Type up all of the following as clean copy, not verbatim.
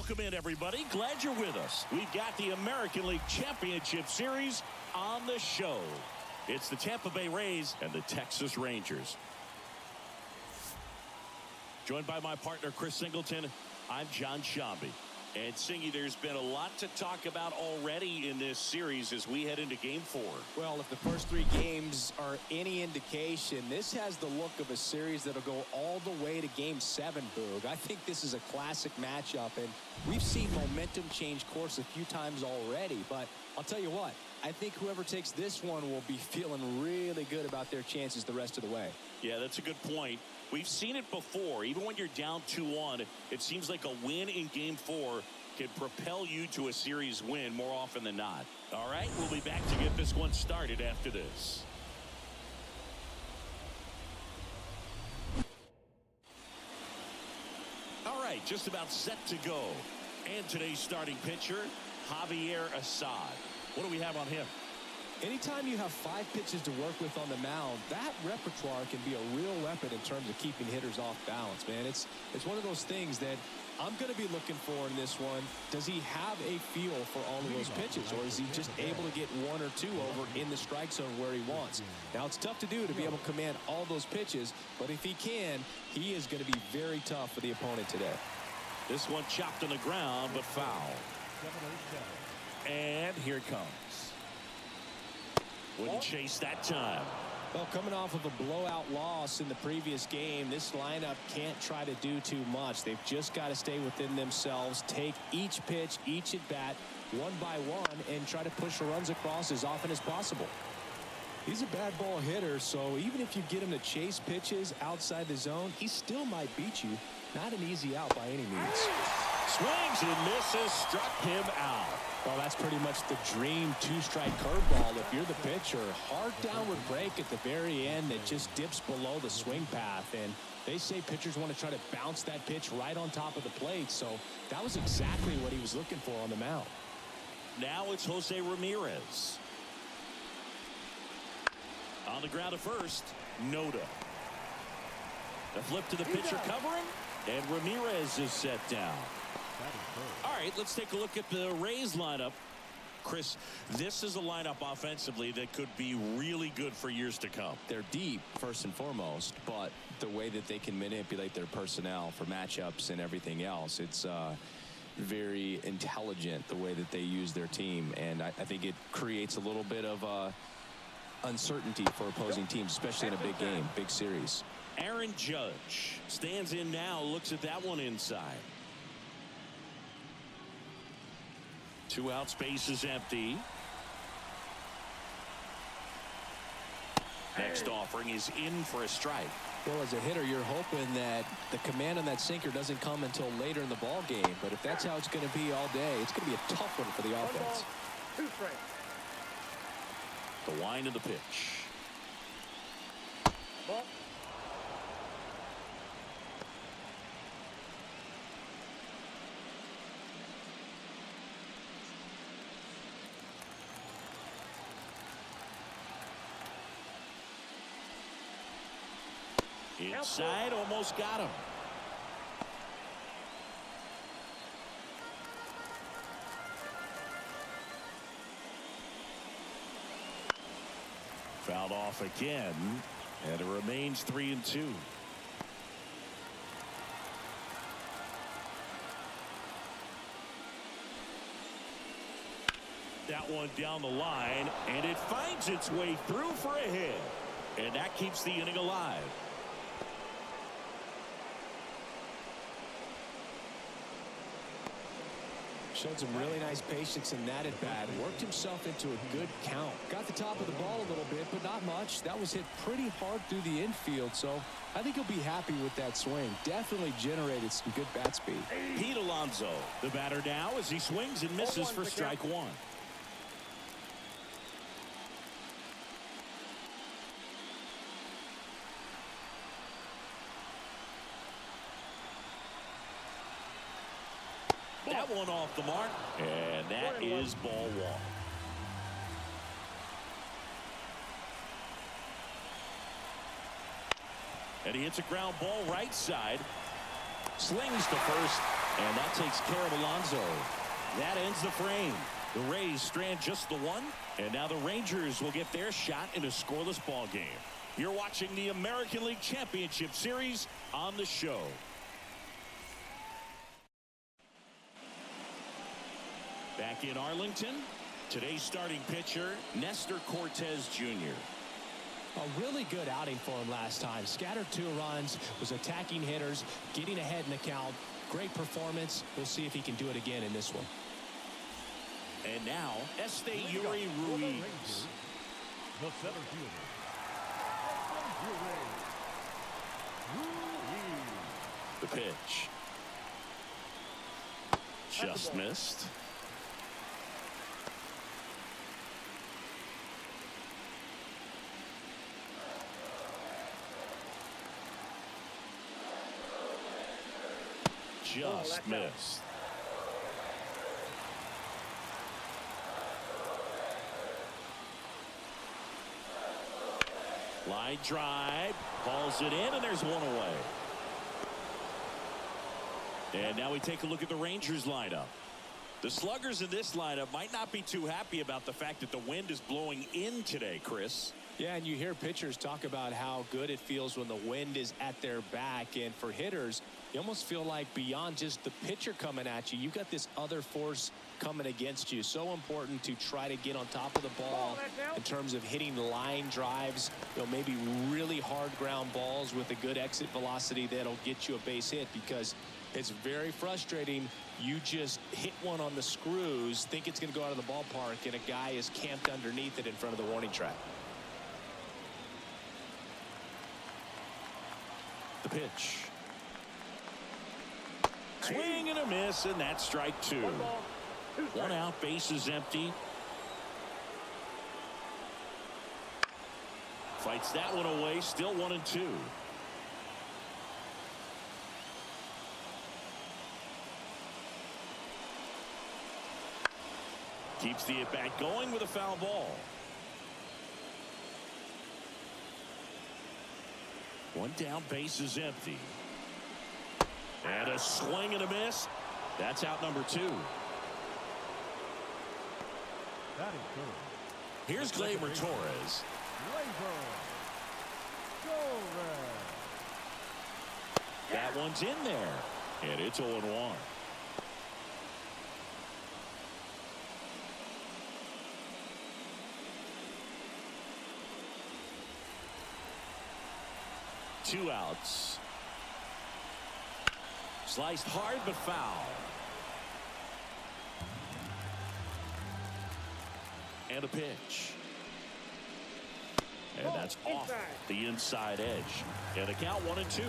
Welcome in, everybody. Glad you're with us. We've got the American League Championship Series on the show. It's the Tampa Bay Rays and the Texas Rangers. Joined by my partner, Chris Singleton, I'm John Shambi. And Singy, there's been a lot to talk about already in this series as we head into Game 4. Well, if the first three games are any indication, this has the look of a series that'll go all the way to Game 7, Boog. I think this is a classic matchup, and we've seen momentum change course a few times already. But I'll tell you what, I think whoever takes this one will be feeling really good about their chances the rest of the way. Yeah, that's a good point. We've seen it before. Even when you're down 2-1, it seems like a win in Game 4 can propel you to a series win more often than not. All right, we'll be back to get this one started after this. All right, just about set to go. And today's starting pitcher, Javier Assad. What do we have on him? Anytime you have 5 pitches to work with on the mound, that repertoire can be a real weapon in terms of keeping hitters off balance, man. It's one of those things that I'm going to be looking for in this one. Does he have a feel for all of those pitches, or is he just able to get 1 or 2 over in the strike zone where he wants? Now, it's tough to do to be able to command all those pitches, but if he can, he is going to be very tough for the opponent today. This one chopped on the ground, but foul. And here it comes. Wouldn't chase that time. Well, coming off of a blowout loss in the previous game, this lineup can't try to do too much. They've just got to stay within themselves, take each pitch, each at bat, one by one, and try to push the runs across as often as possible. He's a bad ball hitter, so even if you get him to chase pitches outside the zone, he still might beat you. Not an easy out by any means. Swings and misses, struck him out. Well, that's pretty much the dream 2-strike curveball if you're the pitcher. Hard downward break at the very end that just dips below the swing path. And they say pitchers want to try to bounce that pitch right on top of the plate. So that was exactly what he was looking for on the mound. Now it's Jose Ramirez. On the ground at first, Noda. The flip to the pitcher covering, and Ramirez is set down. All right, let's take a look at the Rays lineup. Chris, this is a lineup offensively that could be really good for years to come. They're deep, first and foremost, but the way that they can manipulate their personnel for matchups and everything else, it's very intelligent the way that they use their team. And I think it creates a little bit of uncertainty for opposing teams, especially in a big game, big series. Aaron Judge stands in now, looks at that one inside. 2 outs, base is empty. Next offering is in for a strike. Well, as a hitter, you're hoping that the command on that sinker doesn't come until later in the ball game. But if that's how it's going to be all day, it's going to be a tough one for the offense. 2 strikes. The wind of the pitch. Ball. Inside, almost got him. Fouled off again, and it remains 3-2. That one down the line, and it finds its way through for a hit. And that keeps the inning alive. Showed some really nice patience in that at bat. Worked himself into a good count. Got the top of the ball a little bit, but not much. That was hit pretty hard through the infield, so I think he'll be happy with that swing. Definitely generated some good bat speed. Pete Alonso, the batter now, as he swings and misses for strike 1. That one off the mark, and that is ball 1. And he hits a ground ball right side. Slings to first, And that takes care of Alonso. That ends the frame. The Rays strand just the one. And now the Rangers will get their shot in a scoreless ball game. You're watching the American League Championship Series on the show. Back in Arlington, today's starting pitcher, Nestor Cortez Jr. A really good outing for him last time. Scattered 2 runs, was attacking hitters, getting ahead in the count. Great performance. We'll see if he can do it again in this one. And now, Esteury Ruiz. The center fielder. The pitch. Just missed. Just missed. Line drive, hauls it in, and there's one away. And now we take a look at the Rangers lineup. The sluggers in this lineup might not be too happy about the fact that the wind is blowing in today, Chris. Yeah, and you hear pitchers talk about how good it feels when the wind is at their back. And for hitters, you almost feel like beyond just the pitcher coming at you, you've got this other force coming against you. So important to try to get on top of the ball in terms of hitting line drives, maybe really hard ground balls with a good exit velocity that'll get you a base hit, because it's very frustrating. You just hit one on the screws, think it's going to go out of the ballpark, and a guy is camped underneath it in front of the warning track. The pitch. Swing and a miss, and that's strike 2. 1 out, base is empty. Fights that one away, still 1-2. Keeps the at-bat going with a foul ball. 1 down, base is empty. And a swing and a miss. That's out number 2. That is good. Here's Gleyber Torres. That one's in there. And it's 0-1. Two outs. Sliced hard but foul. And a pitch. And that's off the inside edge. And the count 1-2.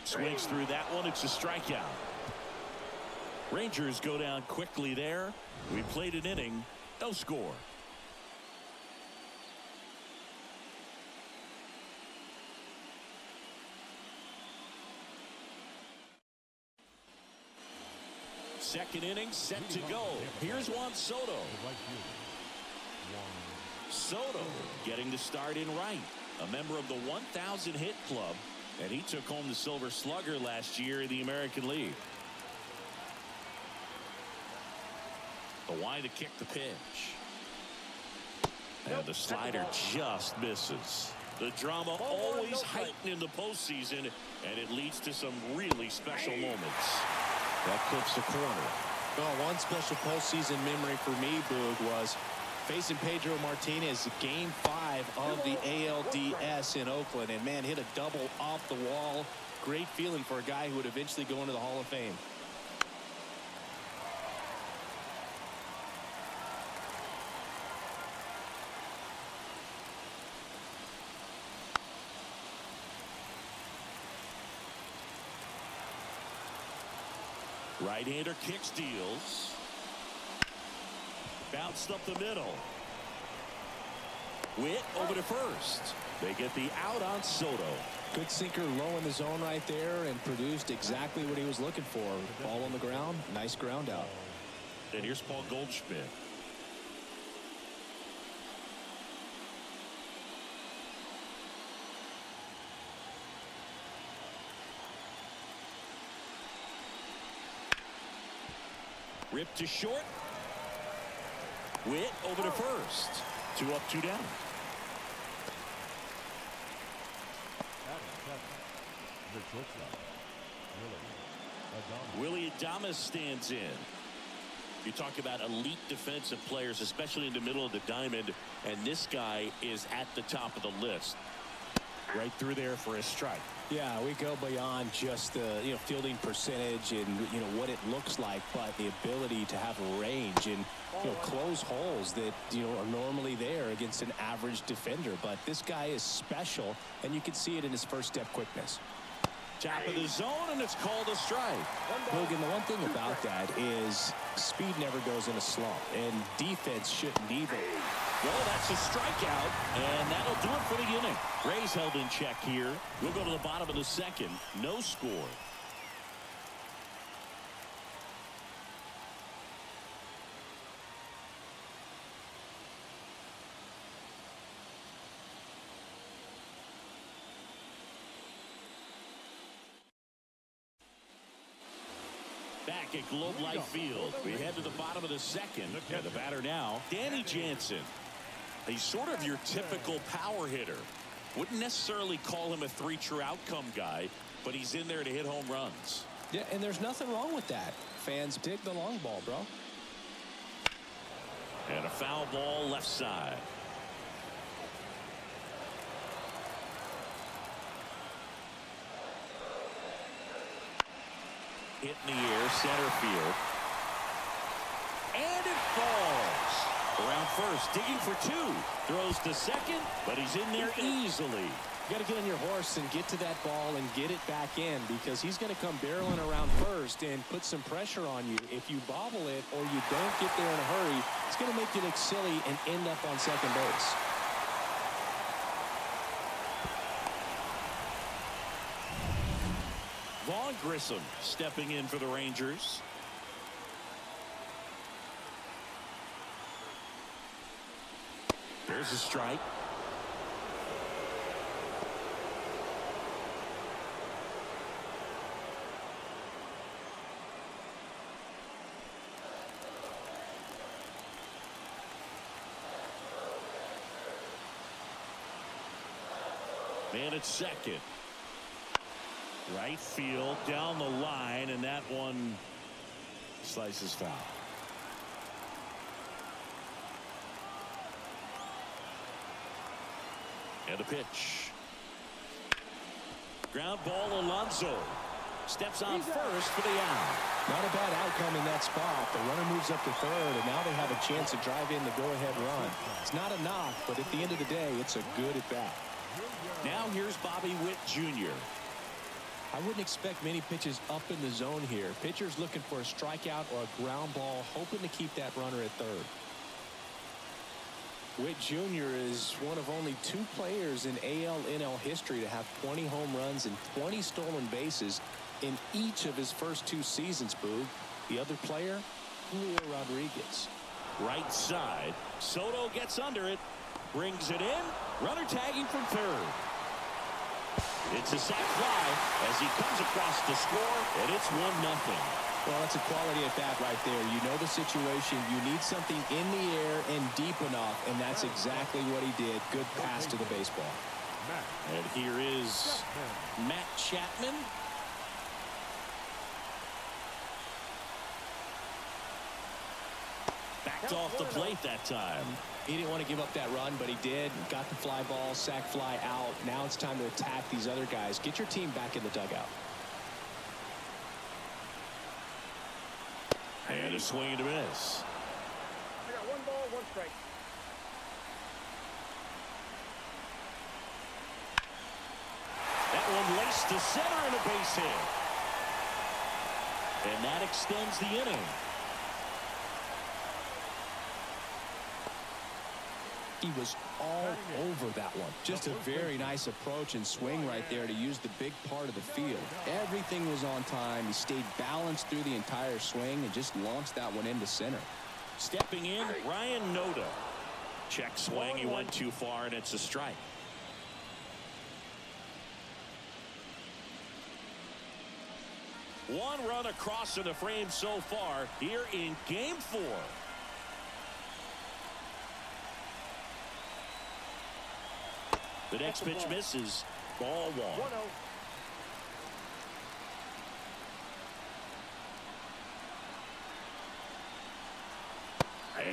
Swings through that one. It's a strikeout. Rangers go down quickly there. We played an inning. No score. Second inning set to go. Here's Juan Soto. Soto getting the start in right. A member of the 1,000 hit club. And he took home the Silver Slugger last year in the American League. The wind to kick the pitch. And the slider just misses. The drama always heightened in the postseason, and it leads to some really special moments. That clips the corner. Well, one special postseason memory for me, Boog, was facing Pedro Martinez game 5 of the ALDS in Oakland. And, man, hit a double off the wall. Great feeling for a guy who would eventually go into the Hall of Fame. Right-hander kicks, deals. Bounced up the middle. Witt over to first. They get the out on Soto. Good sinker low in the zone right there and produced exactly what he was looking for. Ball on the ground, nice ground out. And here's Paul Goldschmidt. Ripped to short. Witt over to first. 2 up, 2 down. The shortstop, Willie Adames stands in. You talk about elite defensive players, especially in the middle of the diamond, and this guy is at the top of the list. Right through there for a strike. Yeah, we go beyond just the fielding percentage and what it looks like, but the ability to have range and close holes that are normally there against an average defender. But this guy is special, and you can see it in his first step quickness. Top of the zone, and it's called a strike. Logan, the one thing about that is speed never goes in a slump, and defense shouldn't either. Well, that's a strikeout, and that'll do it for the inning. Rays held in check here. We'll go to the bottom of the second. No score. Back at Globe Life Field, we head to the bottom of the second. And the batter now, Danny Jansen. He's sort of your typical power hitter. Wouldn't necessarily call him a 3-true outcome guy, but he's in there to hit home runs. Yeah, and there's nothing wrong with that. Fans dig the long ball, bro. And a foul ball left side. Hit in the air, center field. And it falls. Around first, digging for 2. Throws to second, but he's in there easily. You got to get on your horse and get to that ball and get it back in, because he's going to come barreling around first and put some pressure on you. If you bobble it or you don't get there in a hurry, it's going to make you look silly and end up on second base. Vaughn Grissom stepping in for the Rangers. There's a strike. Man at second. Right field down the line, and that one slices foul. And a pitch. Ground ball, Alonso steps on first for the out. Not a bad outcome in that spot. The runner moves up to third, and now they have a chance to drive in the go-ahead run. It's not a knock, but at the end of the day, it's a good at-bat. Now here's Bobby Witt Jr. I wouldn't expect many pitches up in the zone here. Pitcher's looking for a strikeout or a ground ball, hoping to keep that runner at third. Witt Jr. is one of only 2 players in AL-NL history to have 20 home runs and 20 stolen bases in each of his first 2 seasons, Boog. The other player, Julio Rodriguez. Right side. Soto gets under it. Brings it in. Runner tagging from third. It's a sac fly as he comes across the score, and it's 1-0. Well, that's a quality at bat right there. You know the situation. You need something in the air and deep enough, and that's exactly what he did. Good pass to the baseball. And here is Matt Chapman. Backed off the plate that time. He didn't want to give up that run, but he did. Got the fly ball, sac fly out. Now it's time to attack these other guys. Get your team back in the dugout. And a swing and a miss. I got 1 ball, 1 strike. That one laced to center and a base hit. And that extends the inning. He was all over that one. Just a very nice approach and swing right there to use the big part of the field. Everything was on time. He stayed balanced through the entire swing and just launched that one into center. Stepping in, Ryan Noda. Check swing. He went too far, and it's a strike. One run across in the frame so far here in Game 4. The next pitch misses. Ball 1. 1-0.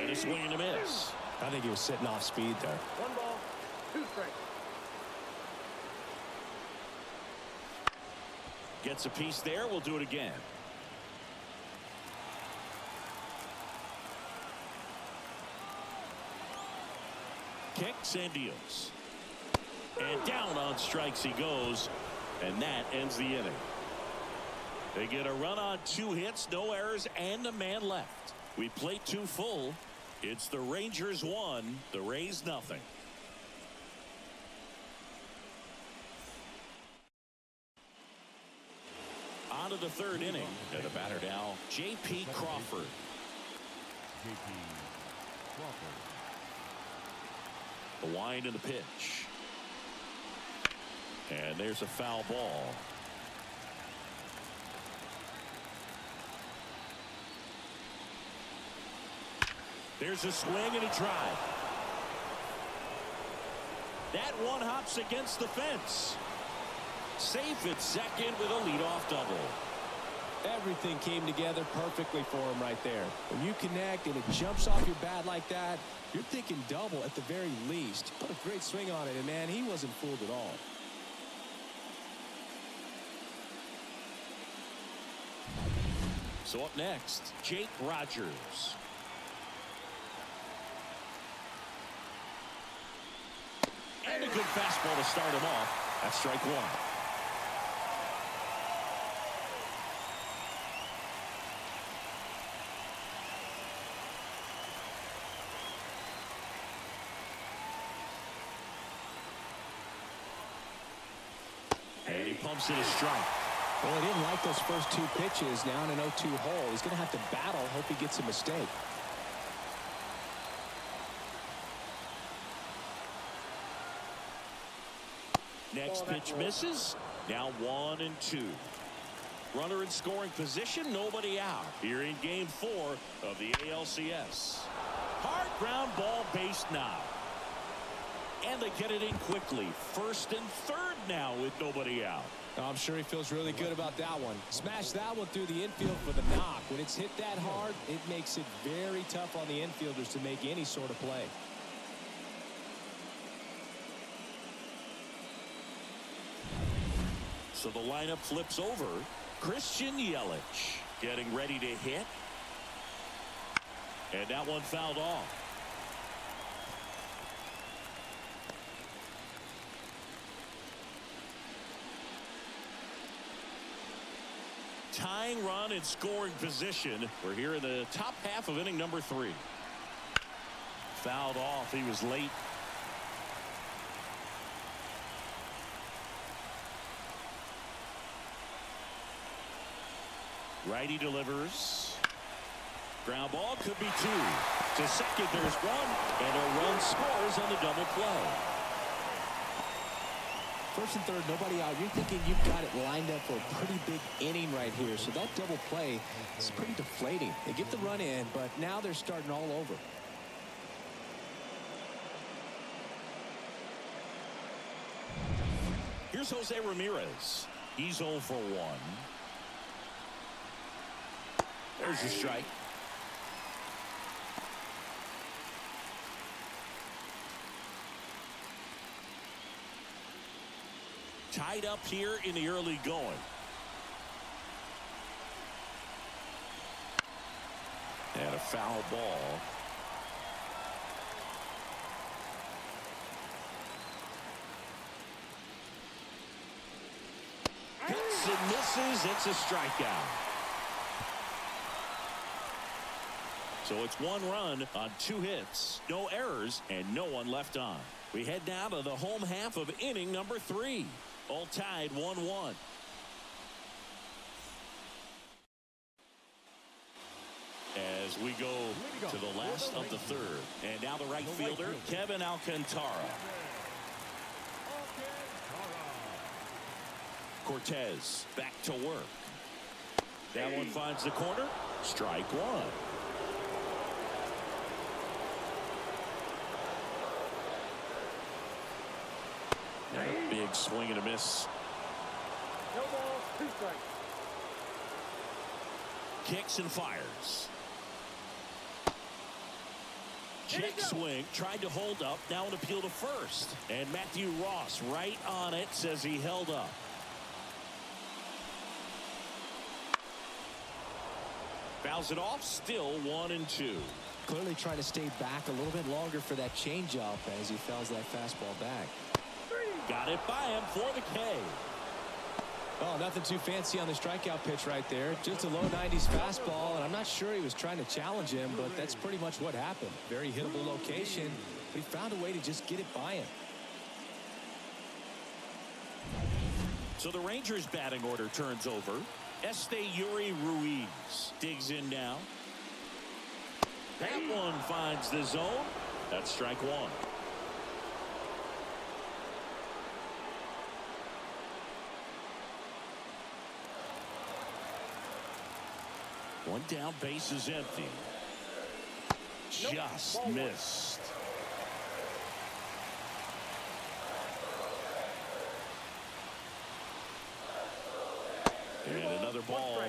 And a swing and a miss. I think he was sitting off speed there. 1 ball, 2 strikes. Gets a piece there. We'll do it again. Kicks and deals. And down on strikes he goes. And that ends the inning. They get a run on 2 hits, no errors, and a man left. We play 2 full. It's the Rangers 1, the Rays nothing. On to the 3rd inning. And the batter now, J.P. Crawford. J.P. Crawford. The wind and the pitch. And there's a foul ball. There's a swing and a drive. That one hops against the fence. Safe at second with a leadoff double. Everything came together perfectly for him right there. When you connect and it jumps off your bat like that, you're thinking double at the very least. Put a great swing on it, and man, he wasn't fooled at all. So up next, Jake Rogers. And a good fastball to start him off. That's strike 1. And he pumps it a strike. Well, he didn't like those first 2 pitches. Now in an 0-2 hole, he's going to have to battle. Hope he gets a mistake. Next pitch misses. Now 1-2. Runner in scoring position. Nobody out. Here in Game 4 of the ALCS. Hard ground ball, base now. And they get it in quickly. 1st and 3rd now with nobody out. I'm sure he feels really good about that one. Smash that one through the infield for the knock. When it's hit that hard, it makes it very tough on the infielders to make any sort of play. So the lineup flips over. Christian Yelich getting ready to hit. And that one fouled off. Tying run in scoring position. We're here in the top half of inning number 3. Fouled off. He was late. Righty delivers. Ground ball could be 2. To second, there's 1. And a run scores on the double play. 1st and 3rd, nobody out. You're thinking you've got it lined up for a pretty big inning right here. So that double play is pretty deflating. They get the run in, but now they're starting all over. Here's Jose Ramirez. He's 0 for 1. There's a strike. Tied up here in the early going. And a foul ball. Hits and misses. It's a strikeout. So it's 1 run on 2 hits, no errors, and no one left on. We head now to the home half of inning number 3. All tied 1-1. As we go to the last of the 3rd. And now the right fielder, Kevin Alcantara. Cortez back to work. That one finds the corner. Strike one. And a big swing and a miss. No ball, 2 strikes. Kicks and fires. Check swing, tried to hold up, now an appeal to first. And Matthew Ross right on it, says he held up. Fouls it off, still 1-2. Clearly trying to stay back a little bit longer for that changeup as he fouls that fastball back. Got it by him for the K. Oh, nothing too fancy on the strikeout pitch right there. Just a low 90s fastball, and I'm not sure he was trying to challenge him, but that's pretty much what happened. Very hittable location, but he found a way to just get it by him. So the Rangers batting order turns over. Yuri Ruiz digs in now. That one finds the zone. That's strike one. One down, base is empty. Just missed. And another ball.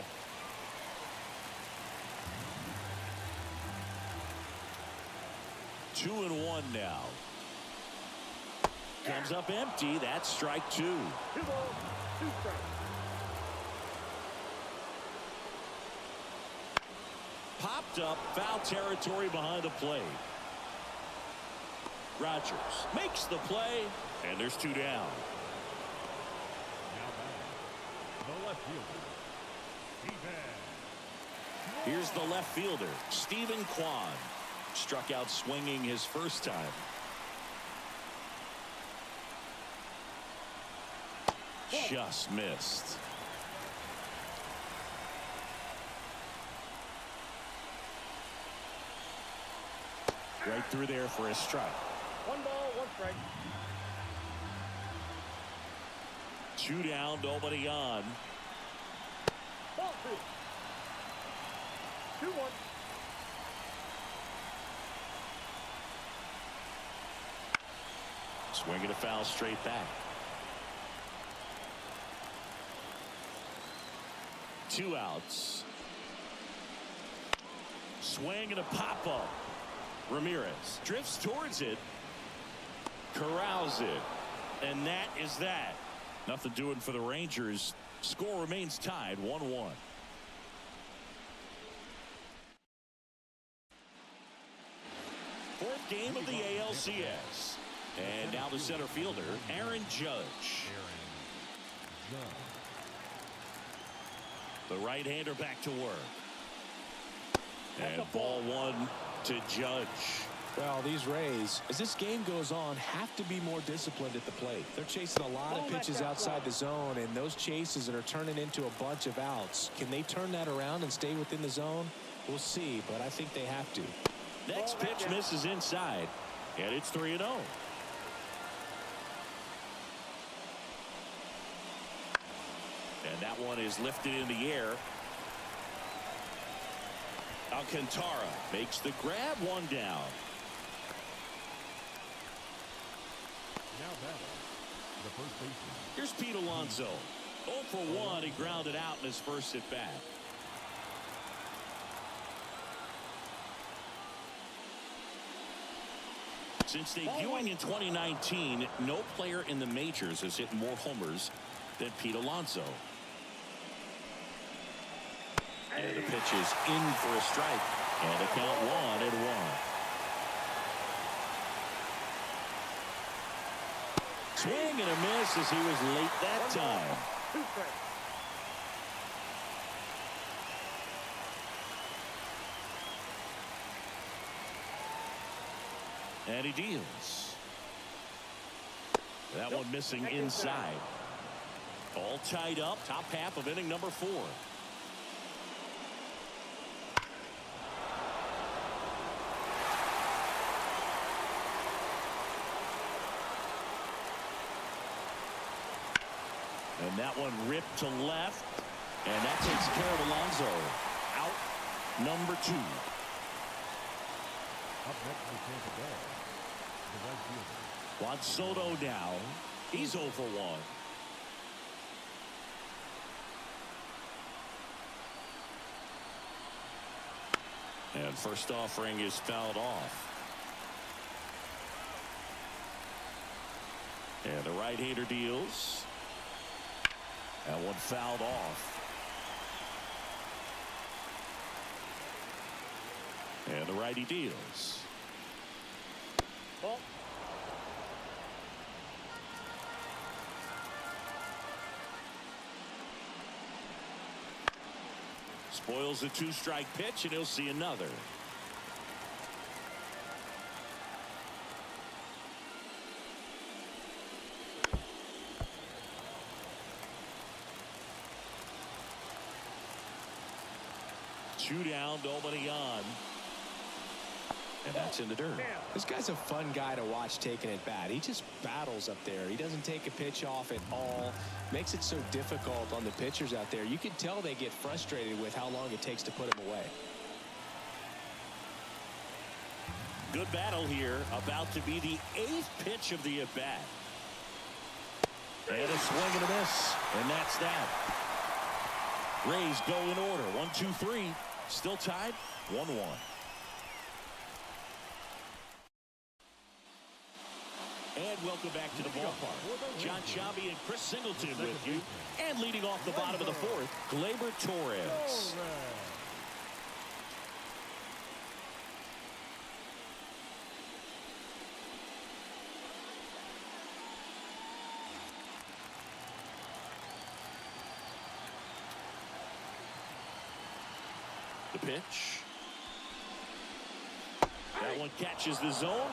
Two and one now. Comes up empty. That's strike two. 2 balls, 2 strikes. Popped up, foul territory behind the plate. Rogers makes the play, and there's 2 down. Now back. The left fielder. Here's the left fielder, Stephen Kwan. Struck out swinging his first time. Just missed. Right through there for a strike. 1 ball, 1 strike. 2 down, nobody on. Ball 2. 2-1. Swinging a foul straight back. 2 outs. Swing and a pop-up. Ramirez drifts towards it. Corrals it. And that is that. Nothing doing for the Rangers. Score remains tied 1-1. Fourth game of the ALCS. And now the center fielder, Aaron Judge. The right-hander back to work. And ball 1 to Judge. Well, these Rays, as this game goes on, have to be more disciplined at the plate. They're chasing a lot of pitches outside the zone, and those chases that are turning into a bunch of outs. Can they turn that around and stay within the zone? We'll see, but I think they have to. Next pitch misses inside, and it's 3-0. And that one is lifted in the air. Alcantara makes the grab, 1 down. Now batting. The first baseman. Here's Pete Alonso. 0 for 1. He grounded out in his first at bat. Since debuting in 2019, no player in the majors has hit more homers than Pete Alonso. And the pitch is in for a strike. And the count 1-1. Swing and a miss as he was late that time. 2 strikes. And he deals. That one missing inside. All tied up, top half of inning number 4. And that one ripped to left. And that takes care of Alonso. Out number 2. Up next for Tampa Bay, the right fielder. Juan Soto now. He's 0 for 1. And first offering is fouled off. And the right-hander deals. And one fouled off. And the righty deals. Ball. Spoils a 2-strike pitch, and he'll see another. Two down, nobody on. And that's in the dirt. This guy's a fun guy to watch taking at bat. He just battles up there. He doesn't take a pitch off at all. Makes it so difficult on the pitchers out there. You can tell they get frustrated with how long it takes to put him away. Good battle here. About to be the 8th pitch of the at-bat. And a swing and a miss. And that's that. Rays go in order. 1, 2, 3. Still tied. 1-1. And welcome back to the ballpark. John Shabby and Chris Singleton with you. And leading off the bottom of the 4th, Gleyber Torres. The pitch. That one catches the zone.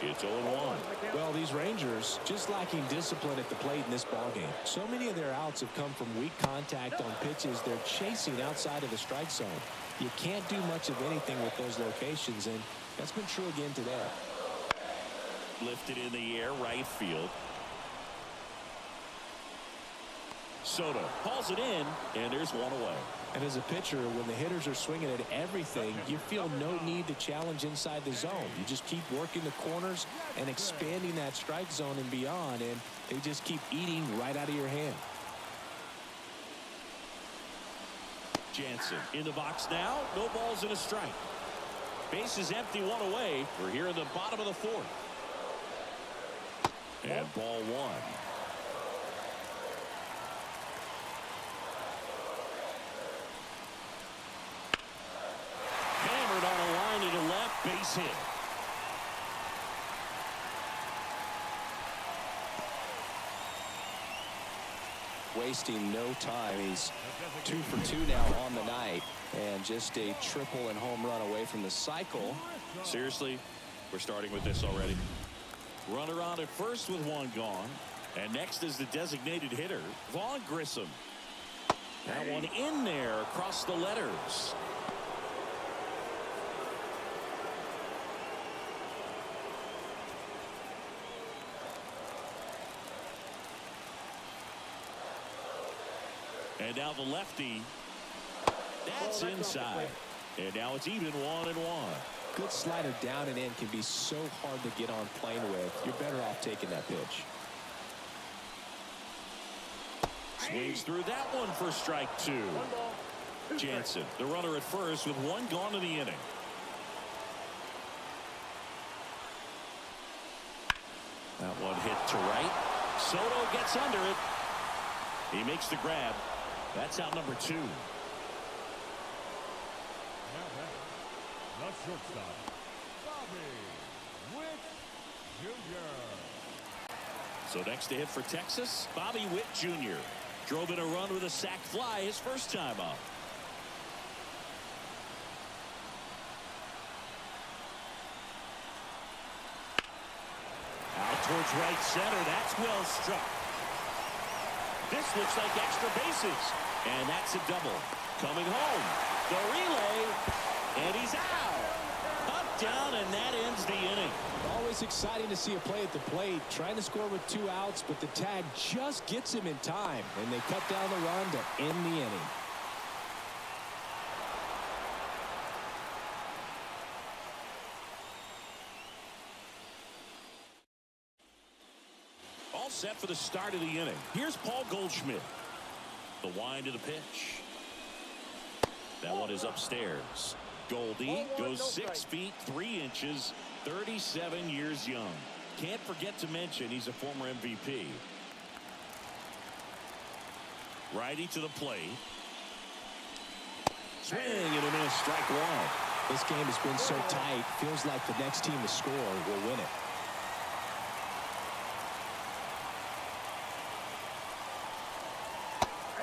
It's 0-1. Well, these Rangers just lacking discipline at the plate in this ballgame. So many of their outs have come from weak contact on pitches they're chasing outside of the strike zone. You can't do much of anything with those locations, and that's been true again today. Lifted in the air, right field. Soto hauls it in, and there's one away. And as a pitcher, when the hitters are swinging at everything, you feel no need to challenge inside the zone. You just keep working the corners and expanding that strike zone and beyond, and they just keep eating right out of your hand. Jansen in the box now. No balls and a strike. Base is empty, one away. We're here in the bottom of the 4th. And ball 1. Hammered on a line to the left, base hit. Wasting no time. He's 2 for 2 now on the night, and just a triple and home run away from the cycle. Seriously, we're starting with this already. Runner on at first with one gone, and next is the designated hitter, Vaughn Grissom. That one in there across the letters. And now the lefty. That's inside. And now it's even 1-1. Good slider down and in can be so hard to get on plane with. You're better off taking that pitch. Swings through that one for strike 2. Jansen, the runner at first with one gone in the inning. That one hit to right. Soto gets under it. He makes the grab. That's out number 2. Now back, the shortstop, Bobby Witt Jr. So next to hit for Texas, Bobby Witt Jr. Drove in a run with a sac fly his first time up. Out towards right center. That's well struck. This looks like extra bases. And that's a double. Coming home. The relay. And he's out. Up, down, and that ends the inning. Always exciting to see a play at the plate. Trying to score with 2 outs, but the tag just gets him in time. And they cut down the run to end the inning. all set for the start of the inning. Here's Paul Goldschmidt. The wind of the pitch. That one is upstairs. Goldie goes 6 feet 3 inches, 37 years young. Can't forget to mention he's a former MVP. Righty to the plate. Swing and a miss, strike one. This game has been so tight. Feels like the next team to score will win it.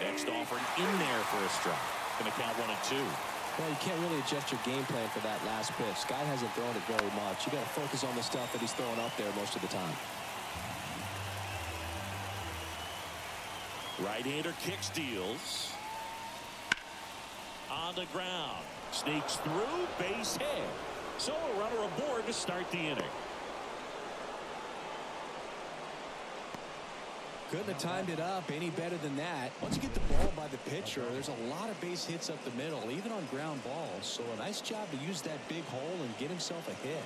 Next offering in there for a strike. Going to count 1-2. Well, you can't really adjust your game plan for that last pitch. Guy hasn't thrown it very much. You got to focus on the stuff that he's throwing up there most of the time. Right-hander kicks, deals. On the ground. Sneaks through, base hit. So a runner aboard to start the inning. Couldn't have timed it up any better than that. Once you get the ball by the pitcher, there's a lot of base hits up the middle, even on ground balls. So a nice job to use that big hole and get himself a hit.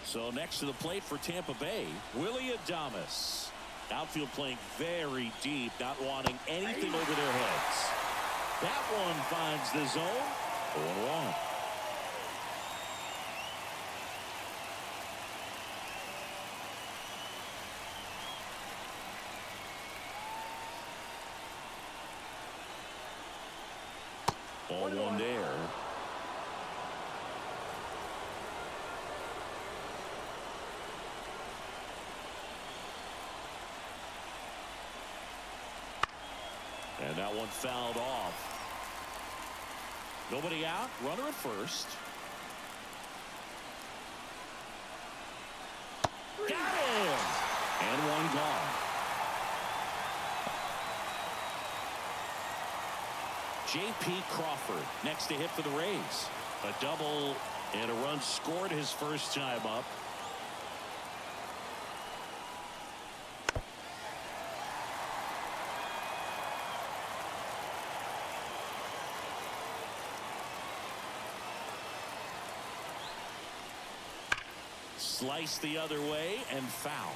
So next to the plate for Tampa Bay, Willie Adames. Outfield playing very deep, not wanting anything over their heads. That one finds the zone. 0-1. Ball one there. And that one fouled off. Nobody out. Runner at first. Got him! And one gone. J.P. Crawford next to hit for the Rays. A double and a run scored his first time up. Slice the other way and foul.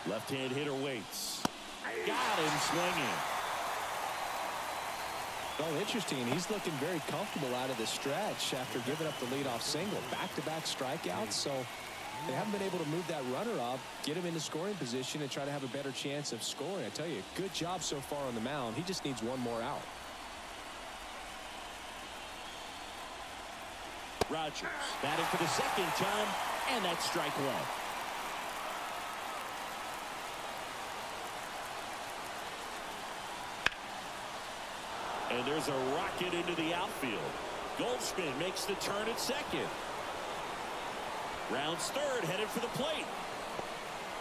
Left-hand hitter waits. Got him swinging. Oh, interesting. He's looking very comfortable out of the stretch after giving up the leadoff single. Back-to-back strikeouts, so they haven't been able to move that runner up, get him into scoring position, and try to have a better chance of scoring. I tell you, good job so far on the mound. He just needs one more out. Rogers batting for the second time, and that's strike one. And there's a rocket into the outfield. Goldschmidt makes the turn at second. Rounds third, headed for the plate.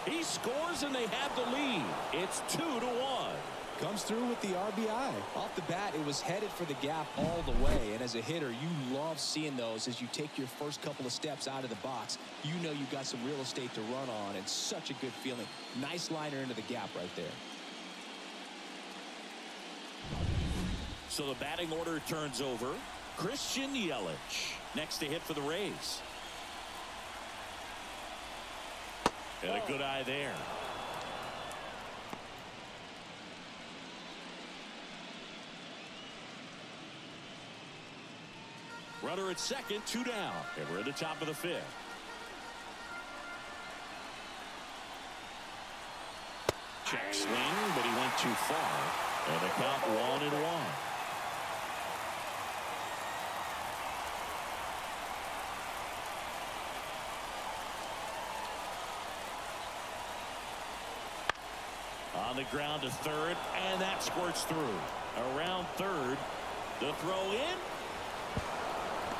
He scores and they have the lead. It's 2-1. Comes through with the RBI. Off the bat, it was headed for the gap all the way. And as a hitter, you love seeing those as you take your first couple of steps out of the box. You know you've got some real estate to run on, and such a good feeling. Nice liner into the gap right there. So the batting order turns over. Christian Yelich next to hit for the Rays. And a good eye there. Runner at second, 2 down. And we're at the top of the 5th. Check swing, but he went too far. And the count 1-1. On the ground to third, and that squirts through. Around third, the throw in.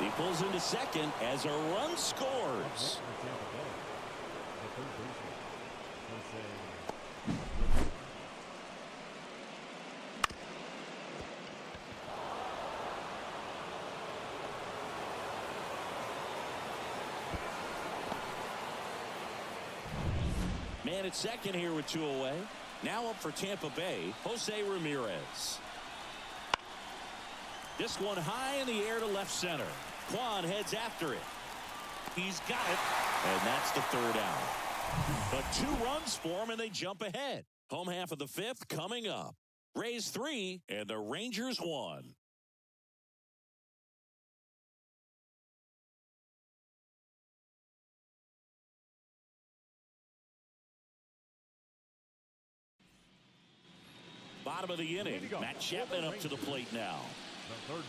He pulls into second as a run scores. Man at second here with 2 away. Now up for Tampa Bay, Jose Ramirez. This one high in the air to left center. Quan heads after it. He's got it. And that's the third out. But 2 runs for him, and they jump ahead. Home half of the 5th coming up. Rays 3 and the Rangers 1. Bottom of the inning. Matt Chapman up to the plate now.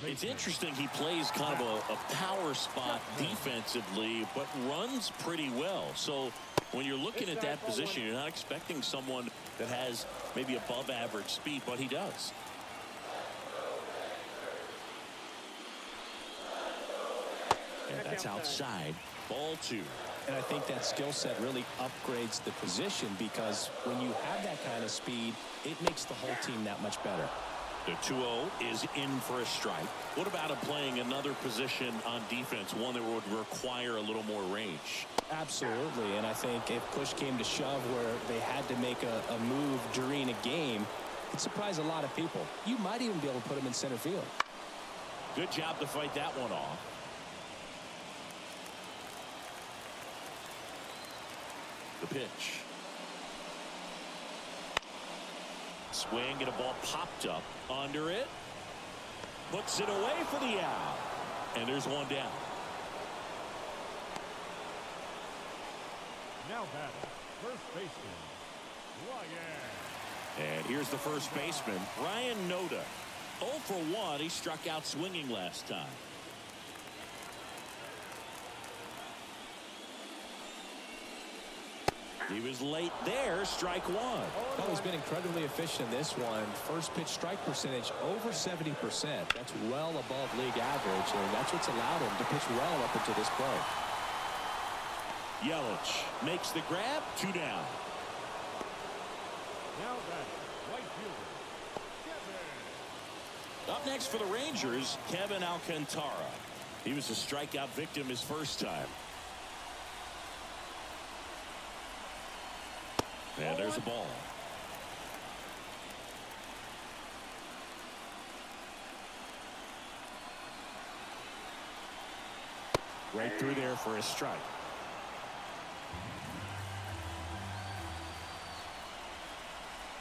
It's interesting he plays kind of a power spot defensively, but runs pretty well. So when you're looking at that position, you're not expecting someone that has maybe above average speed, but he does. And that's outside. Ball 2. And I think that skill set really upgrades the position, because when you have that kind of speed, it makes the whole team that much better. The 2-0 is in for a strike. What about him playing another position on defense, one that would require a little more range? Absolutely, and I think if push came to shove where they had to make a move during a game, it'd surprise a lot of people. You might even be able to put him in center field. Good job to fight that one off. The pitch. Swing and a ball popped up under it. Puts it away for the out. And there's one down. Now batting, first baseman, Ryan. And here's the first baseman, Ryan Noda. 0 for 1. He struck out swinging last time. He was late there. Strike 1. Well, he's been incredibly efficient in this one. First pitch strike percentage over 70%. That's well above league average, and that's what's allowed him to pitch well up until this point. Yelich makes the grab. 2 down. Now batting, right fielder, Kevin. Up next for the Rangers, Kevin Alcantara. He was a strikeout victim his first time. And there's a ball. Right through there for a strike.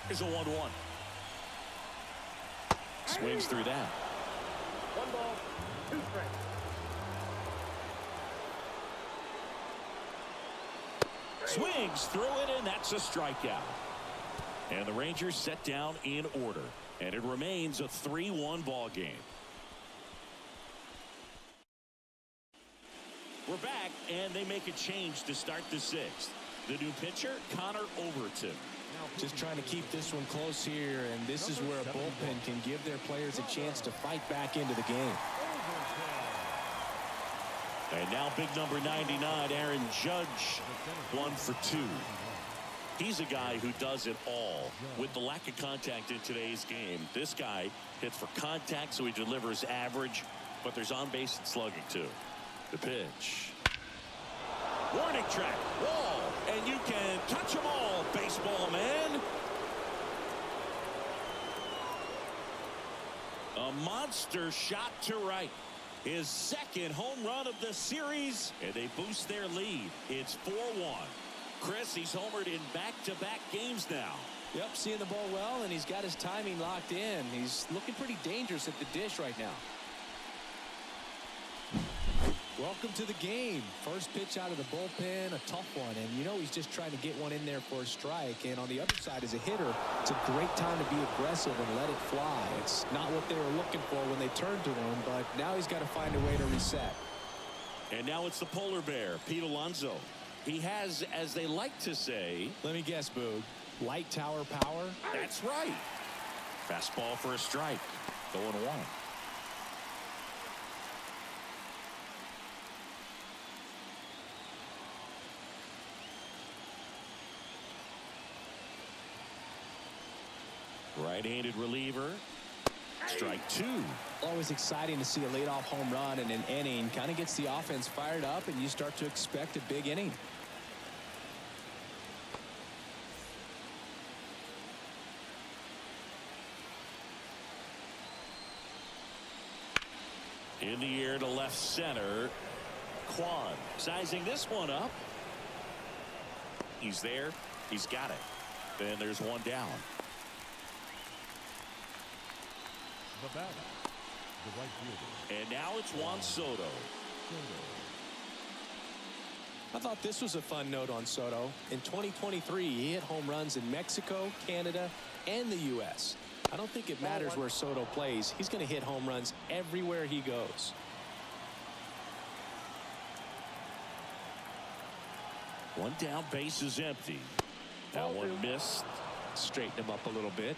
Here's a 1-1. Swings through that. 1 ball, 2 strikes. Swings through it, and that's a strikeout. And the Rangers set down in order. And it remains a 3-1 ball game. We're back, and they make a change to start the 6th. The new pitcher, Connor Overton. Just trying to keep this one close here, and this is where a bullpen can give their players a chance to fight back into the game. And now big number 99, Aaron Judge, 1 for 2. He's a guy who does it all. With the lack of contact in today's game, this guy hits for contact, so he delivers average, but there's on-base and slugging too. The pitch. Warning track, wall, and you can touch them all, baseball man. A monster shot to right. His second home run of the series, and they boost their lead. It's 4-1. Chris, he's homered in back-to-back games now. Yep, seeing the ball well, and he's got his timing locked in. He's looking pretty dangerous at the dish right now. Welcome to the game. First pitch out of the bullpen, a tough one. And you know he's just trying to get one in there for a strike. And on the other side, as a hitter, it's a great time to be aggressive and let it fly. It's not what they were looking for when they turned to him, but now he's got to find a way to reset. And now it's the polar bear, Pete Alonso. He has, as they like to say... Let me guess, Boog. Light tower power? That's right. Fastball for a strike. 0-1. Right-handed reliever. Strike 2. Always exciting to see a leadoff home run in an inning. Kind of gets the offense fired up, and you start to expect a big inning. In the air to left center. Quan sizing this one up. He's there. He's got it. Then there's one down. The batter, the right fielder. And now it's Juan Soto. I thought this was a fun note on Soto. In 2023, he hit home runs in Mexico, Canada, and the U.S. I don't think it matters where Soto plays. He's going to hit home runs everywhere he goes. One down, base is empty. That one missed. Straighten him up a little bit.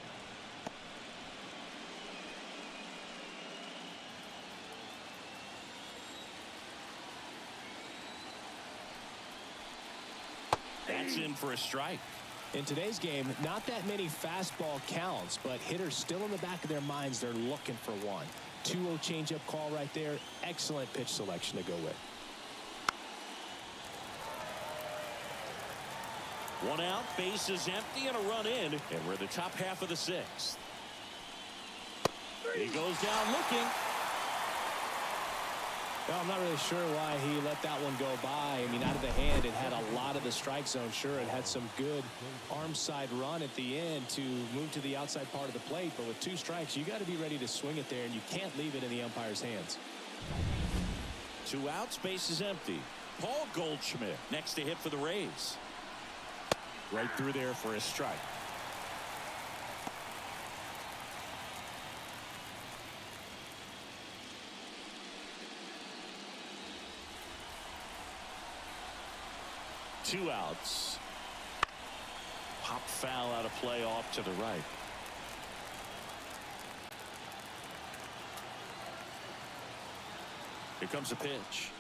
That's in for a strike. In today's game, not that many fastball counts, but hitters still in the back of their minds, they're looking for one. 2-0 changeup call right there. Excellent pitch selection to go with. One out, base is empty, and a run in, and we're in the top half of the sixth. He goes down looking. Well, I'm not really sure why he let that one go by. I mean, out of the hand, it had a lot of the strike zone. Sure, it had some good arm side run at the end to move to the outside part of the plate. But with 2 strikes, you got to be ready to swing it there, and you can't leave it in the umpire's hands. 2 outs, base is empty. Paul Goldschmidt next to hit for the Rays. Right through there for a strike. Two outs. Pop foul out of play off to the right. Here comes a pitch.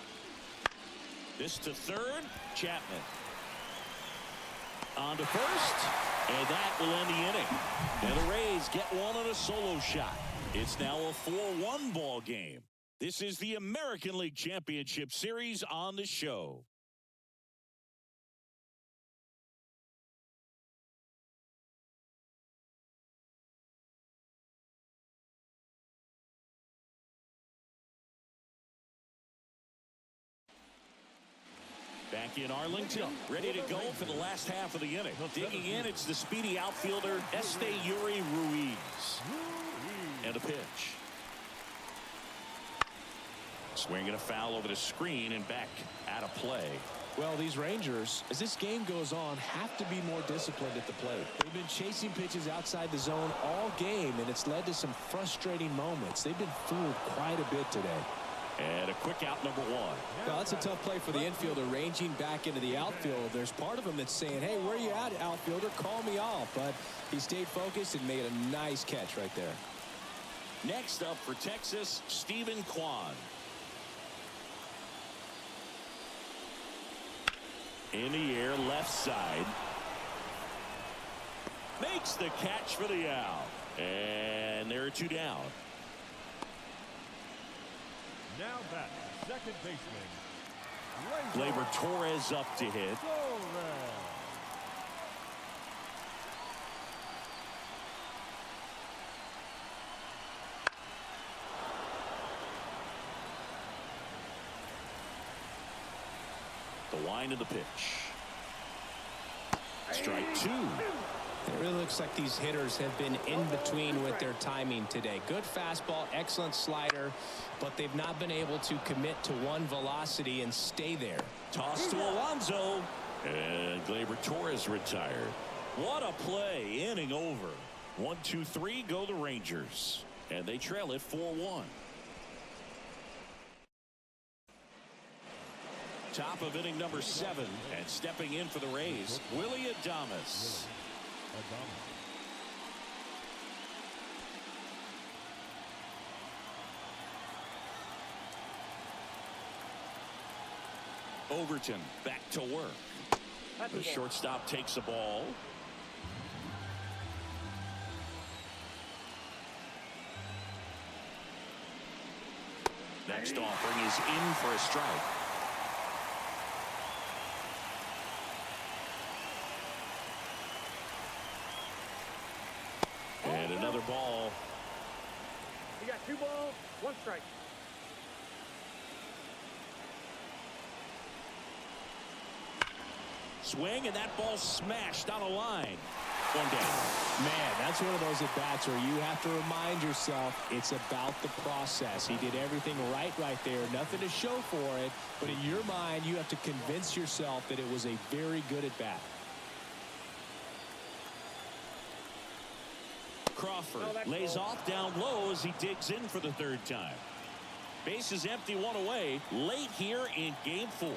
This to third. Chapman. On to first. And that will end the inning. And the Rays get one on a solo shot. It's now a 4-1 ball game. This is the American League Championship Series on the show. Back in Arlington, ready to go for the last half of the inning. Digging in, it's the speedy outfielder, Esteury Ruiz. And a pitch. Swinging a foul over the screen and back out of play. Well, these Rangers, as this game goes on, have to be more disciplined at the plate. They've been chasing pitches outside the zone all game, and it's led to some frustrating moments. They've been fooled quite a bit today. And a quick out, number 1. Well, that's a tough play for the infielder, ranging back into the outfield. There's part of him that's saying, hey, where are you at, outfielder? Call me off. But he stayed focused and made a nice catch right there. Next up for Texas, Stephen Kwan. In the air, left side. Makes the catch for the out. And there are 2 down. Now back, second baseman. Gleyber Torres up to hit. The wind of the pitch. Strike 2. It really looks like these hitters have been in between with their timing today. Good fastball, excellent slider, but they've not been able to commit to one velocity and stay there. Toss to Alonso. And Gleyber Torres retired. What a play. Inning over. 1, 2, 3 go the Rangers. And they trail it 4-1. Top of inning number 7. And stepping in for the Rays, Willie Adames. Overton back to work. The shortstop takes the ball. Next offering is in for a strike. And another ball. You got 2 balls, 1 strike. Swing, and that ball smashed on a line. One down. Man, that's one of those at-bats where you have to remind yourself it's about the process. He did everything right there. Nothing to show for it. But in your mind, you have to convince yourself that it was a very good at-bat. Crawford lays off down low as he digs in for the third time. Base is empty, one away. Late here in game 4.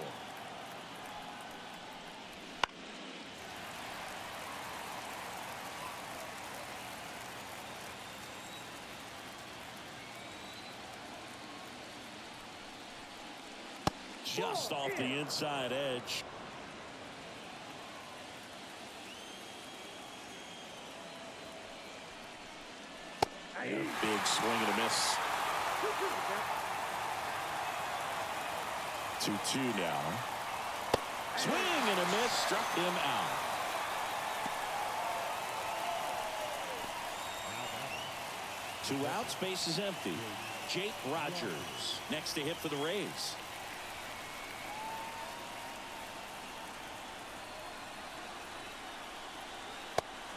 Just off the inside edge. Big swing and a miss. 2-2 now. Swing and a miss, struck him out. Two outs, base is empty. Jake Rogers next to hit for the Rays.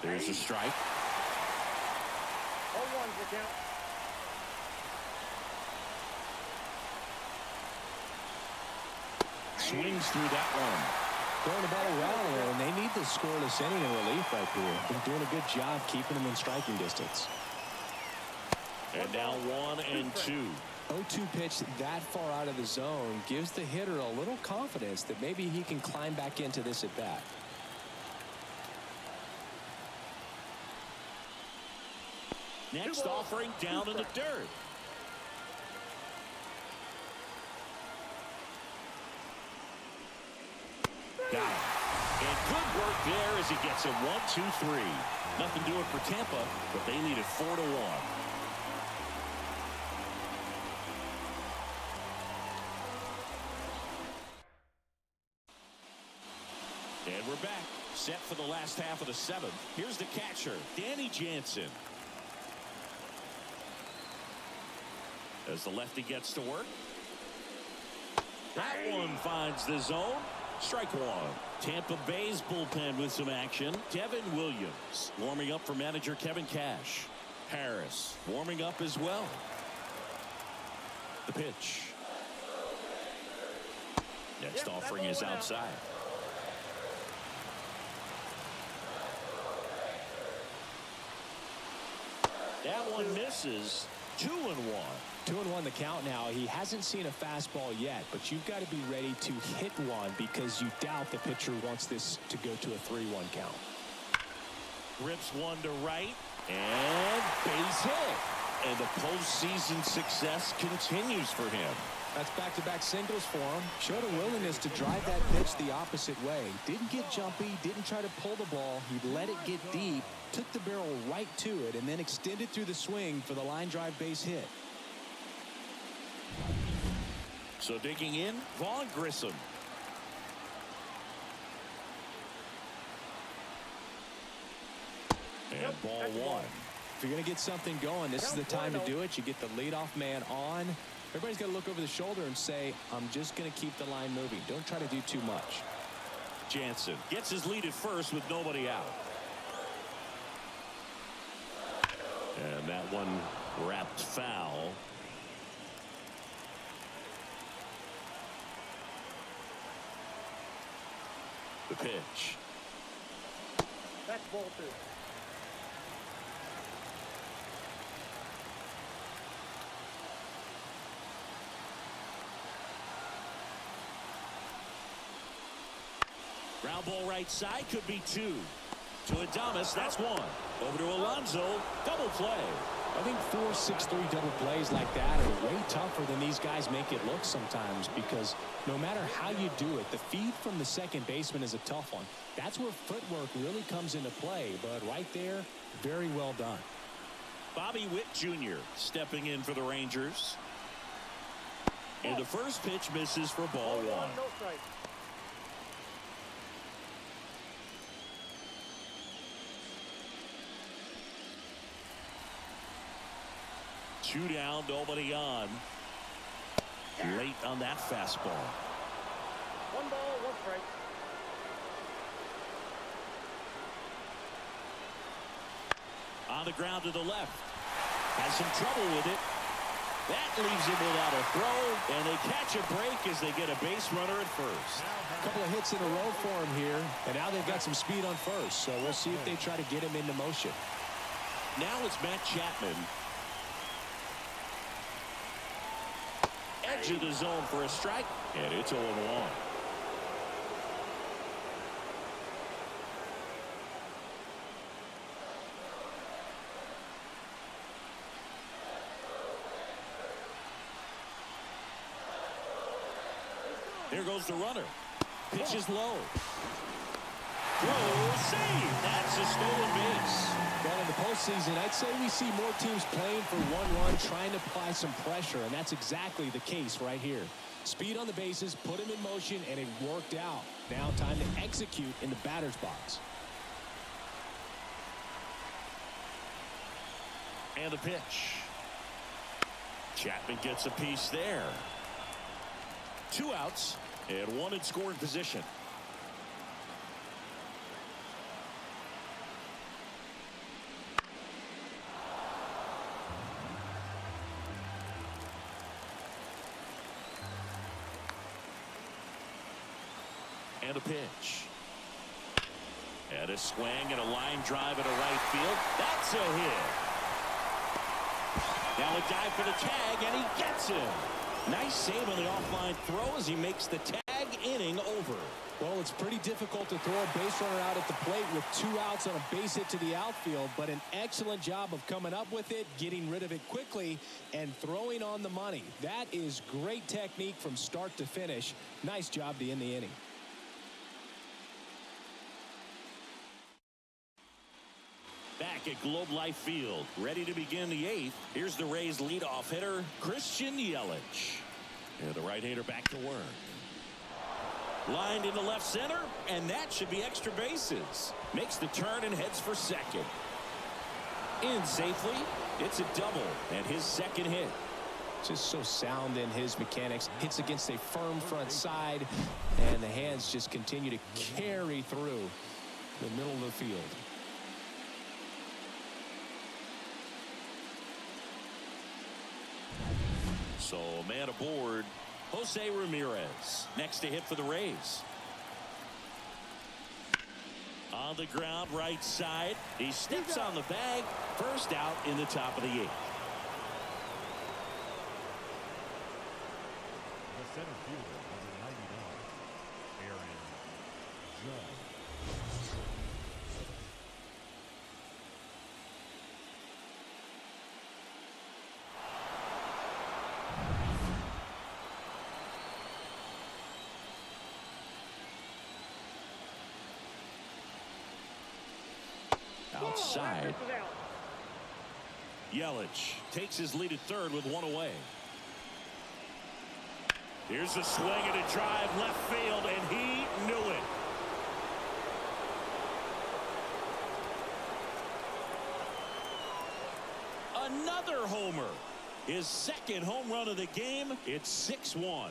There's a strike. 0-1 for count. Swings through that one. Throwing the ball well, and they need the scoreless inning in relief right here. Been doing a good job keeping them in striking distance. And now 1-2. 0-2 pitch that far out of the zone gives the hitter a little confidence that maybe he can climb back into this at bat. Next offering down in the dirt. Got it. And good work there as he gets it 1-2-3. Nothing doing for Tampa, but they lead it 4-1. And we're back, set for the last half of the 7th. Here's the catcher, Danny Jansen. As the lefty gets to work. That one finds the zone. Strike one. Tampa Bay's bullpen with some action. Devin Williams warming up for manager Kevin Cash. Harris warming up as well. The pitch. Next offering is outside. That one misses. 2-1. 2-1 the count now. He hasn't seen a fastball yet, but you've got to be ready to hit one because you doubt the pitcher wants this to go to a 3-1 count. Rips one to right and base hit. And the postseason success continues for him. That's back-to-back singles for him. Showed a willingness to drive that pitch the opposite way. Didn't get jumpy, didn't try to pull the ball. He let it get deep, took the barrel right to it, and then extended through the swing for the line drive base hit. So digging in, Vaughn Grissom. And ball one. If you're going to get something going, this is the time to do it. You get the leadoff man on. Everybody's got to look over the shoulder and say, I'm just going to keep the line moving. Don't try to do too much. Jansen gets his lead at first with nobody out. And that one wrapped foul. The pitch. That's ball 2. Ground ball right side, could be 2. To Adames, that's 1. Over to Alonso, double play. I think 4-6-3 double plays like that are way tougher than these guys make it look sometimes, because no matter how you do it, the feed from the second baseman is a tough one. That's where footwork really comes into play, but right there, very well done. Bobby Witt Jr. stepping in for the Rangers. And the first pitch misses for ball 1. No strike. Two down, nobody on. Late on that fastball. 1 ball, 1 strike. On the ground to the left. Has some trouble with it. That leaves him without a throw, and they catch a break as they get a base runner at first. A couple of hits in a row for him here, and now they've got some speed on first, so we'll see if they try to get him into motion. Now it's Matt Chapman. Edge of the zone for a strike, and it's 0-1. Here goes the runner. Pitch is low. Throw, save. That's a stolen base. Well, in the postseason, I'd say we see more teams playing for one run, trying to apply some pressure, and that's exactly the case right here. Speed on the bases, put him in motion, and it worked out. Now time to execute in the batter's box. And the pitch. Chapman gets a piece there. 2 outs and 1 in scoring position. And a pitch. And a swing and a line drive at a right field. That's a hit. Now a dive for the tag, and he gets him. Nice save on the offline throw as he makes the tag inning over. Well, it's pretty difficult to throw a base runner out at the plate with 2 outs on a base hit to the outfield, but an excellent job of coming up with it, getting rid of it quickly, and throwing on the money. That is great technique from start to finish. Nice job to end the inning. Back at Globe Life Field, ready to begin the 8th. Here's the Rays leadoff hitter, Christian Yelich. And the right-hander back to work. Lined into left center, and that should be extra bases. Makes the turn and heads for second. In safely, it's a double, and his second hit. Just so sound in his mechanics. Hits against a firm front side, and the hands just continue to carry through the middle of the field. So, man aboard, Jose Ramirez. Next to hit for the Rays. On the ground, right side. He steps on the bag. First out in the top of the 8th. The center fielder, number 99, Aaron Judge. Outside. Yelich takes his lead at third with 1 away. Here's a swing and a drive left field, and he knew it. Another homer. His second home run of the game. It's 6-1.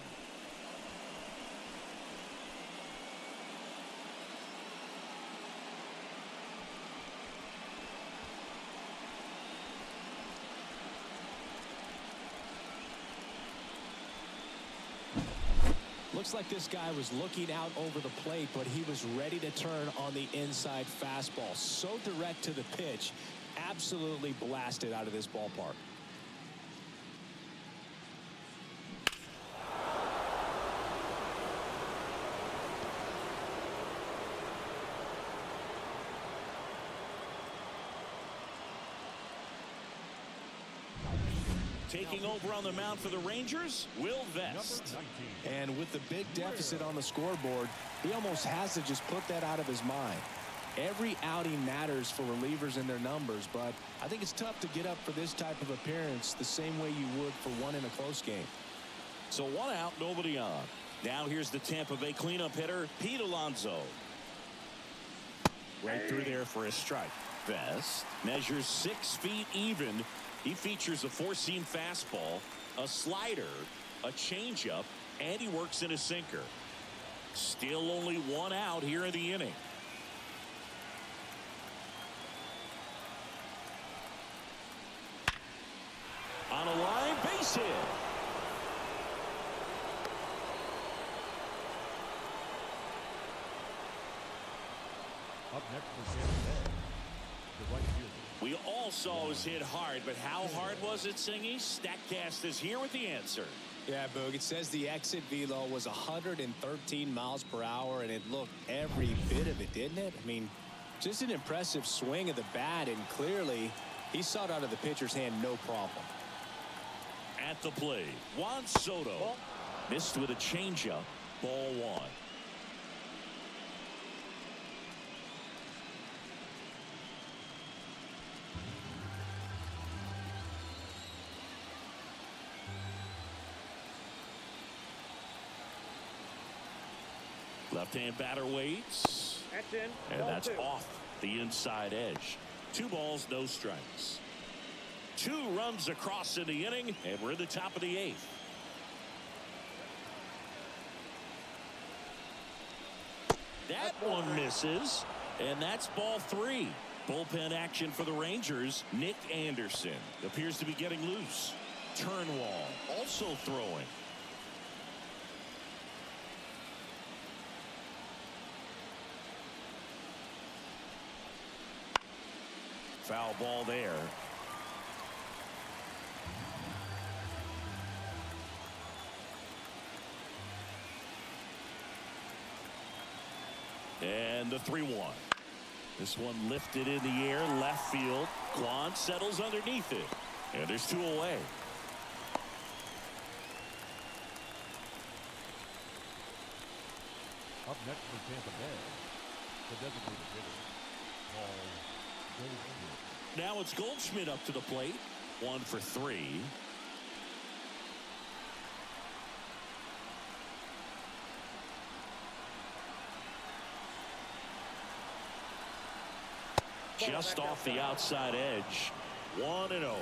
Looks like this guy was looking out over the plate, but he was ready to turn on the inside fastball. So direct to the pitch. Absolutely blasted out of this ballpark. Taking over on the mound for the Rangers, Will Vest. And with the big deficit on the scoreboard, he almost has to just put that out of his mind. Every outing matters for relievers and their numbers, but I think it's tough to get up for this type of appearance the same way you would for one in a close game. So 1 out, nobody on. Now here's the Tampa Bay cleanup hitter, Pete Alonso. Right through there for a strike. Vest measures 6 feet even. He features a 4-seam fastball, a slider, a changeup, and he works in a sinker. Still only 1 out here in the inning. Down the line, base hit. Up next for Tampa Bay, the right fielder. We all saw it was hit hard, but how hard was it, Singy? StatCast is here with the answer. Yeah, Boog, it says the exit velo was 113 miles per hour, and it looked every bit of it, didn't it? I mean, just an impressive swing of the bat, and clearly he saw it out of the pitcher's hand no problem. At the plate, Juan Soto. Ball. Missed with a changeup. Ball one. Left-hand batter waits. That's in. And Ball that's two. off the inside edge. 2 balls, no strikes. 2 runs across in the inning, and we're in the top of the 8th. That one misses, and that's ball 3. Bullpen action for the Rangers. Nick Anderson appears to be getting loose. Turnwall also throwing. Foul ball there. And the 3-1. This one lifted in the air, left field. Quan settles underneath it. And there's 2 away. Up next for Tampa Bay, the designated hitter, Paul Goldschmidt. Now it's Goldschmidt up to the plate. 1 for 3. Just off the outside edge. 1-0.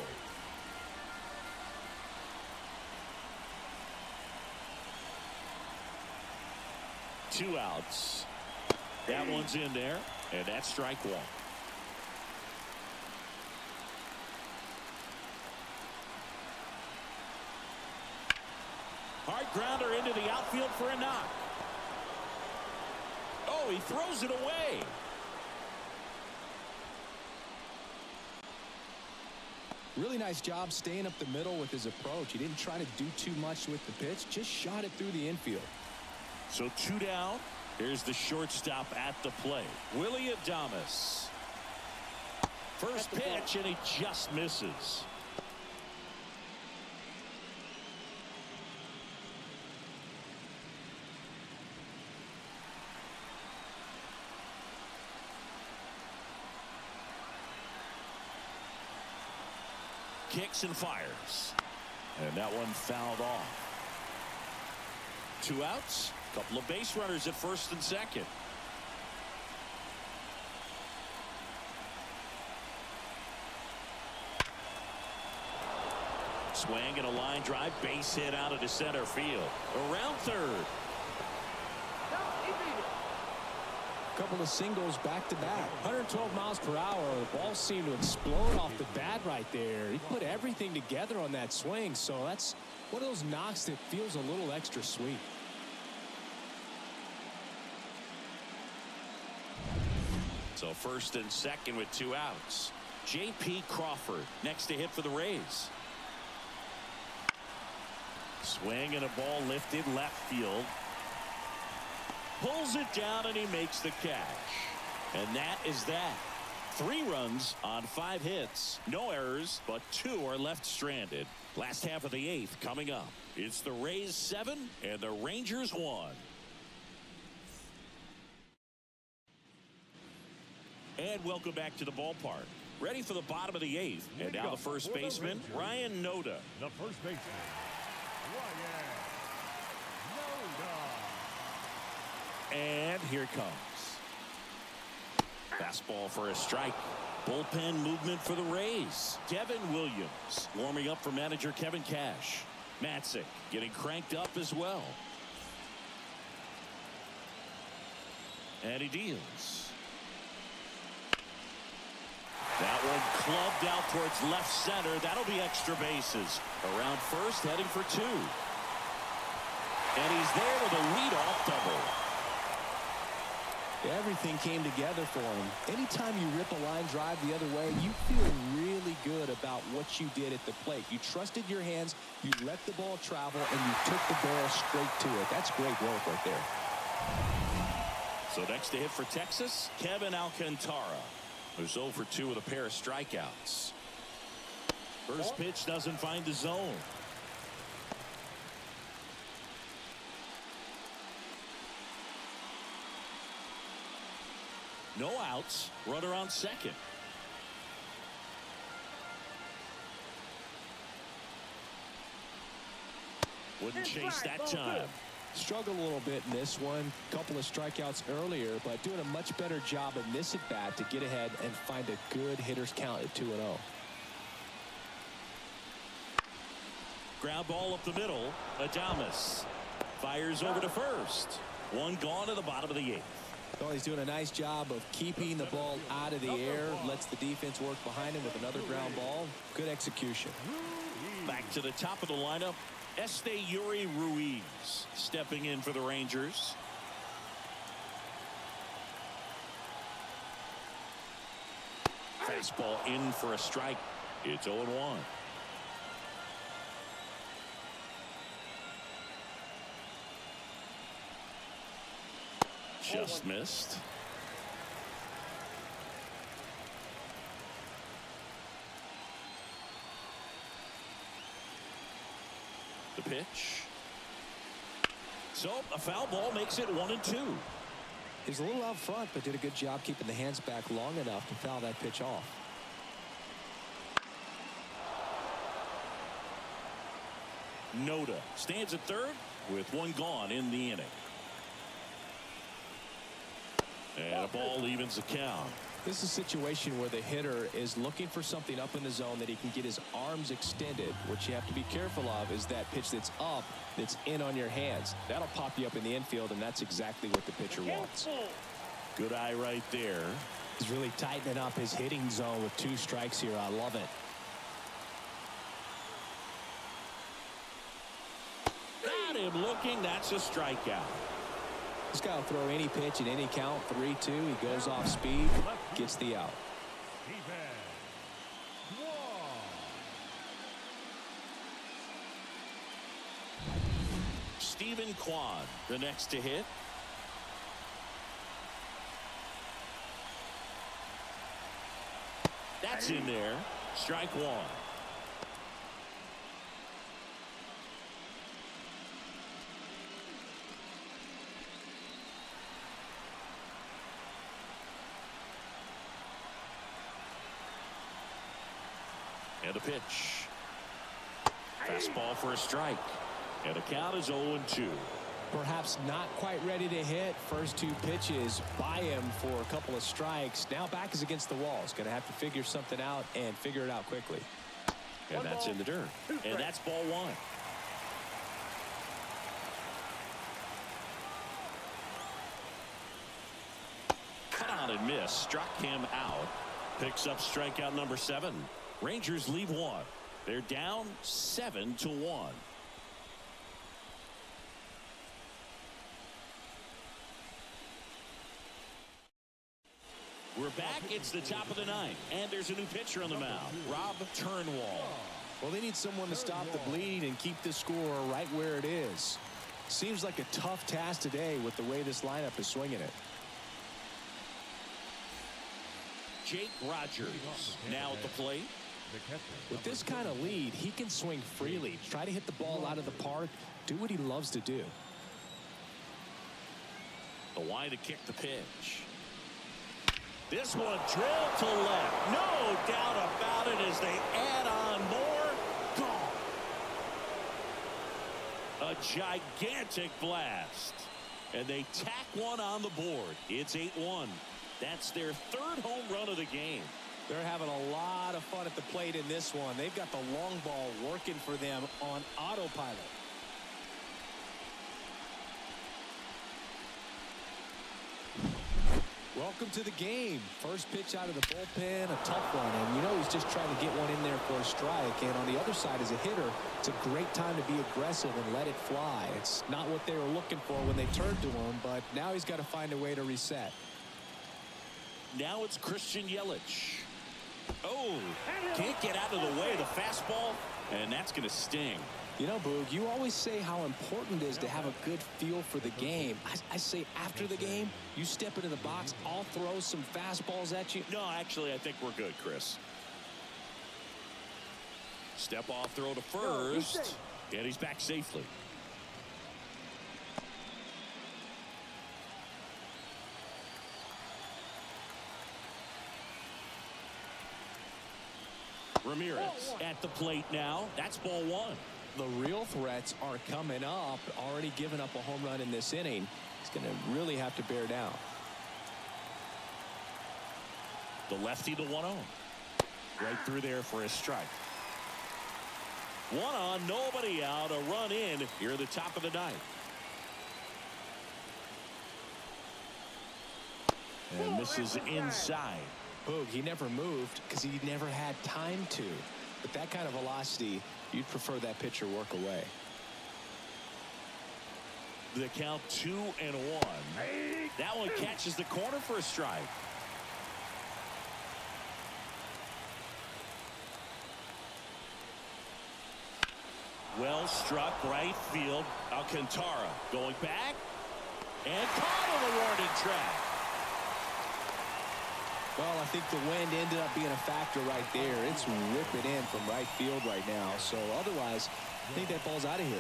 Two outs. That one's in there, and that's strike 1. Hard grounder into the outfield for a knock. Oh, he throws it away. Really nice job staying up the middle with his approach. He didn't try to do too much with the pitch, just shot it through the infield. So 2 down. Here's the shortstop at the plate, Willie Adames. First pitch, and he just misses. Kicks and fires. And that one fouled off. 2 outs. Couple of base runners at first and second. Swing and a line drive. Base hit out into center field. Around third. No, he beat it. Couple of singles back to back. 112 miles per hour. The ball seemed to explode off the bat right there. He put everything together on that swing, so that's one of those knocks that feels a little extra sweet. So first and second with 2 outs. J.P. Crawford next to hit for the Rays. Swing and a ball lifted left field. Pulls it down and he makes the catch. And that is that. 3 runs on 5 hits. No errors, but 2 are left stranded. Last half of the 8th coming up. It's the Rays 7 and the Rangers 1. And welcome back to the ballpark. Ready for the bottom of the 8th. And now the first baseman, Ryan Noda. The first baseman, Ryan Noda. And here it comes. Fastball for a strike. Bullpen movement for the Rays. Devin Williams warming up for manager Kevin Cash. Matzik getting cranked up as well. And he deals. That one clubbed out towards left center. That'll be extra bases. Around first, heading for 2. And he's there with a leadoff double. Everything came together for him. Anytime you rip a line drive the other way, you feel really good about what you did at the plate. You trusted your hands, you let the ball travel, and you took the barrel straight to it. That's great work right there. So next to hit for Texas, Kevin Alcantara, who's 0 for 2 with a pair of strikeouts. First pitch doesn't find the zone. No outs. Runner on second. Wouldn't chase that time. Struggled a little bit in this one. Couple of strikeouts earlier, but doing a much better job in this at bat to get ahead and find a good hitter's count at 2-0. Ground ball up the middle. Adames fires over to first. One gone to the bottom of the 8th. Well, he's doing a nice job of keeping the ball out of the air. Lets the defense work behind him with another ground ball. Good execution. Back to the top of the lineup. Yuri Ruiz stepping in for the Rangers. Fastball in for a strike. It's 0-1. Just missed. The pitch. So a foul ball makes it 1-2. He's a little out front, but did a good job keeping the hands back long enough to foul that pitch off. Noda stands at third with one gone in the inning. And a ball evens the count. This is a situation where the hitter is looking for something up in the zone that he can get his arms extended. What you have to be careful of is that pitch that's up, that's in on your hands. That'll pop you up in the infield, and that's exactly what the pitcher wants. Good eye right there. He's really tightening up his hitting zone with 2 strikes here. I love it. Got him looking. That's a strikeout. This guy will throw any pitch in any count. 3-2. He goes off speed, gets the out. Stephen Kwan, the next to hit. That's in there. Strike 1. And a pitch. Fastball for a strike. And the count is 0-2. Perhaps not quite ready to hit. First 2 pitches by him for a couple of strikes. Now back is against the wall. He's going to have to figure something out and figure it out quickly. And that's in the dirt. And that's ball 1. Cut on and miss. Struck him out. Picks up strikeout number 7. Rangers leave 1. They're down 7-1. We're back. It's the top of the 9th, and there's a new pitcher on the mound, Rob Turnwall. Well, they need someone to stop the bleed and keep the score right where it is. Seems like a tough task today with the way this lineup is swinging it. Jake Rogers now at the plate. With this kind of lead, he can swing freely, try to hit the ball out of the park, do what he loves to do. The line to kick the pitch. This one drilled to left. No doubt about it as they add on more. Gone. A gigantic blast. And they tack one on the board. It's 8-1. That's their 3rd home run of the game. They're having a lot of fun at the plate in this one. They've got the long ball working for them on autopilot. Welcome to the game. First pitch out of the bullpen, a tough one. And you know he's just trying to get one in there for a strike. And on the other side, as a hitter, it's a great time to be aggressive and let it fly. It's not what they were looking for when they turned to him, but now he's got to find a way to reset. Now it's Christian Yelich. Oh, can't get out of the way of the fastball, and that's going to sting. You know, Boog, you always say how important it is to have a good feel for the game. I say after the game, you step into the box, I'll throw some fastballs at you. No, actually, I think we're good, Chris. Step off throw to first, and he's back safely. Ramirez at the plate now. That's ball one. The real threats are coming up. Already given up a home run in this inning. He's going to really have to bear down. The lefty, the 1-0. Right through there for a strike. One on, nobody out. A run in here at the top of the ninth. And this is inside. Boog, he never moved because he never had time to. But that kind of velocity, you'd prefer that pitcher work away. The count 2-1. That one catches the corner for a strike. Well struck right field. Alcantara going back and caught on the warning track. Well, I think the wind ended up being a factor right there. It's ripping in from right field right now. So otherwise, I think that ball's out of here.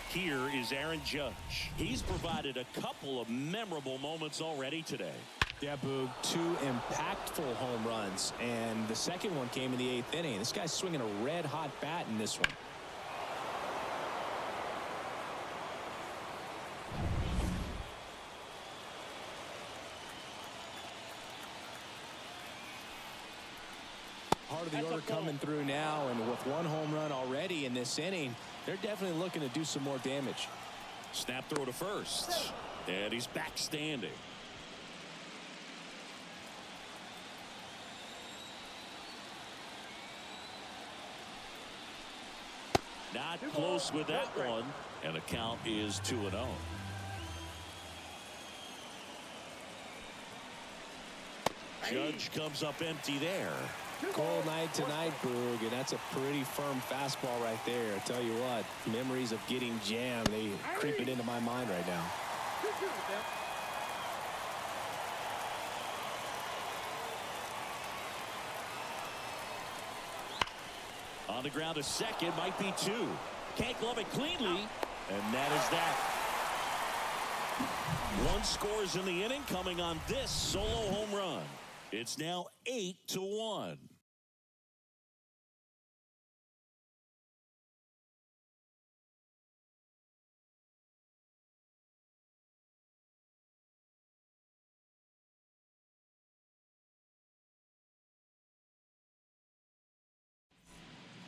Here is Aaron Judge. He's provided a couple of memorable moments already today. Yeah, Boog, 2 impactful home runs. And the second one came in the 8th inning. This guy's swinging a red-hot bat in this one. Part of the order coming through now, and with 1 home run already in this inning, they're definitely looking to do some more damage. Snap throw to first, and he's back standing. Not close with that one, and the count is 2-0. Judge comes up empty there. Cold night tonight, Boog, and that's a pretty firm fastball right there. I tell you what, memories of getting jammed, they creeping into my mind right now. On the ground to second, might be 2. Can't glove it cleanly, and that is that. 1 scores in the inning coming on this solo home run. It's now 8-1.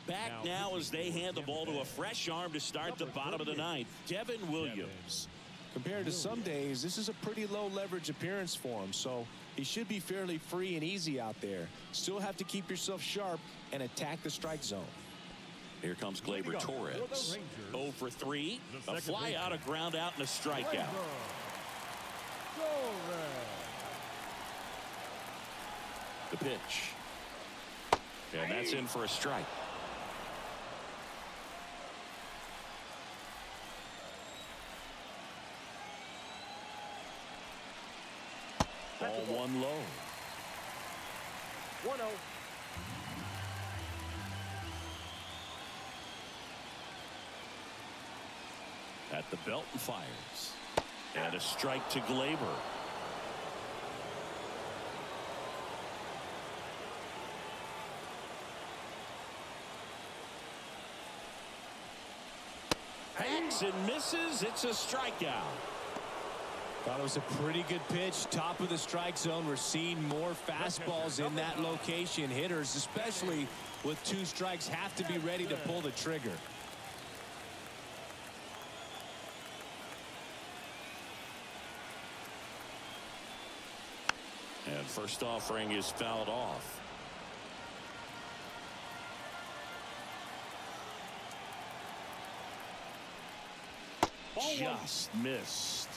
Back now as they hand the ball to a fresh arm to start the bottom of the ninth. Devin Williams. Compared to some days, this is a pretty low leverage appearance for him, so he should be fairly free and easy out there. Still have to keep yourself sharp and attack the strike zone. Here comes Gleyber Torres. 0 for 3. A fly out, a ground out, and a strikeout. The pitch. And that's in for a strike. Ball 1 low. 1-0. At the belt and fires. And a strike to Gleyber. Hacks and misses. It's a strikeout. Thought it was a pretty good pitch. Top of the strike zone. We're seeing more fastballs in that location. Hitters, especially with 2 strikes, have to be ready to pull the trigger. And first offering is fouled off. Just missed.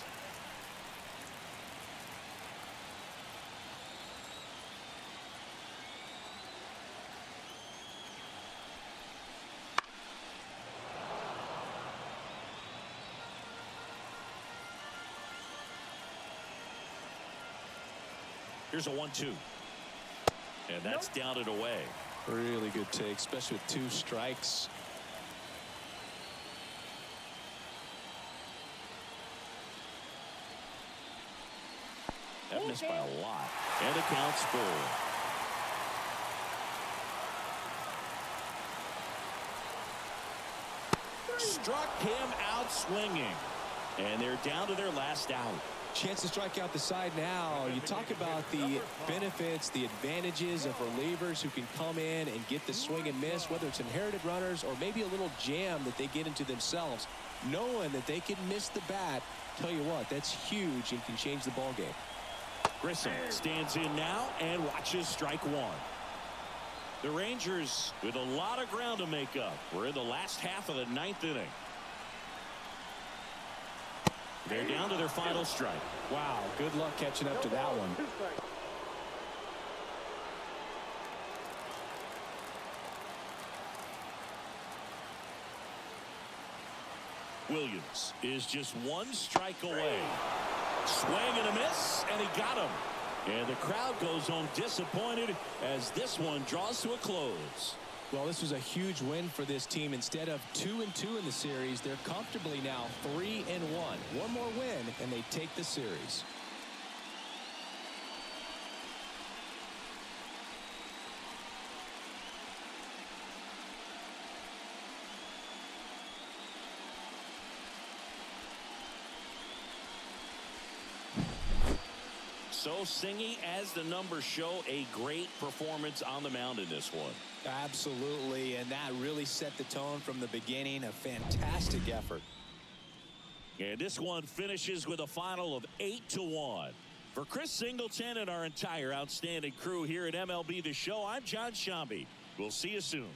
Here's a 1-2. And that's down and away. Really good take, especially with 2 strikes. That missed by a lot. And it counts full. Struck him out swinging. And they're down to their last out. Chance to strike out the side now. You talk about the benefits, the advantages of relievers who can come in and get the swing and miss, whether it's inherited runners or maybe a little jam that they get into themselves. Knowing that they can miss the bat, tell you what, that's huge and can change the ball game. Grissom stands in now and watches strike 1. The Rangers with a lot of ground to make up. We're in the last half of the 9th inning. They're down to their final strike. Wow, good luck catching up to that one. Williams is just 1 strike away. Swing and a miss, and he got him. And the crowd goes home disappointed as this one draws to a close. Well, this was a huge win for this team. Instead of 2-2 in the series, they're comfortably now 3-1. One more win, and they take the series. So Singy, as the numbers show, a great performance on the mound in this one. Absolutely, and that really set the tone from the beginning. A fantastic effort. And this one finishes with a final of 8-1. For Chris Singleton and our entire outstanding crew here at MLB The Show, I'm John Shambi. We'll see you soon.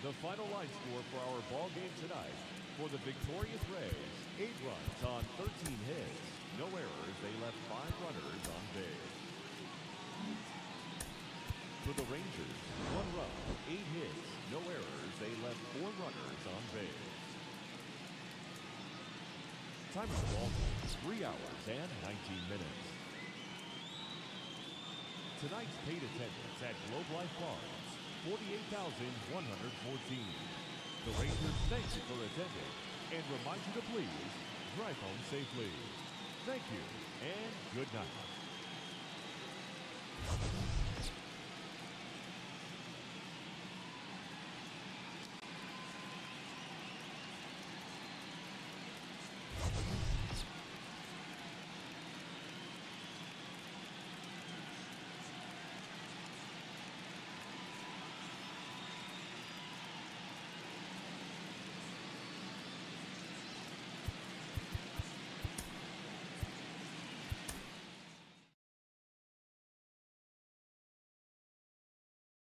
The final line score for our ball game tonight. For the victorious Rays, 8 runs on 13 hits. No errors. They left 5 runners on base. For the Rangers, 1 run, 8 hits. No errors. They left 4 runners on base. Time of the ball game, 3 hours and 19 minutes. Tonight's paid attendance at Globe Life Farms, 48,114. The Rangers thank you for attending and remind you to please drive home safely. Thank you and good night.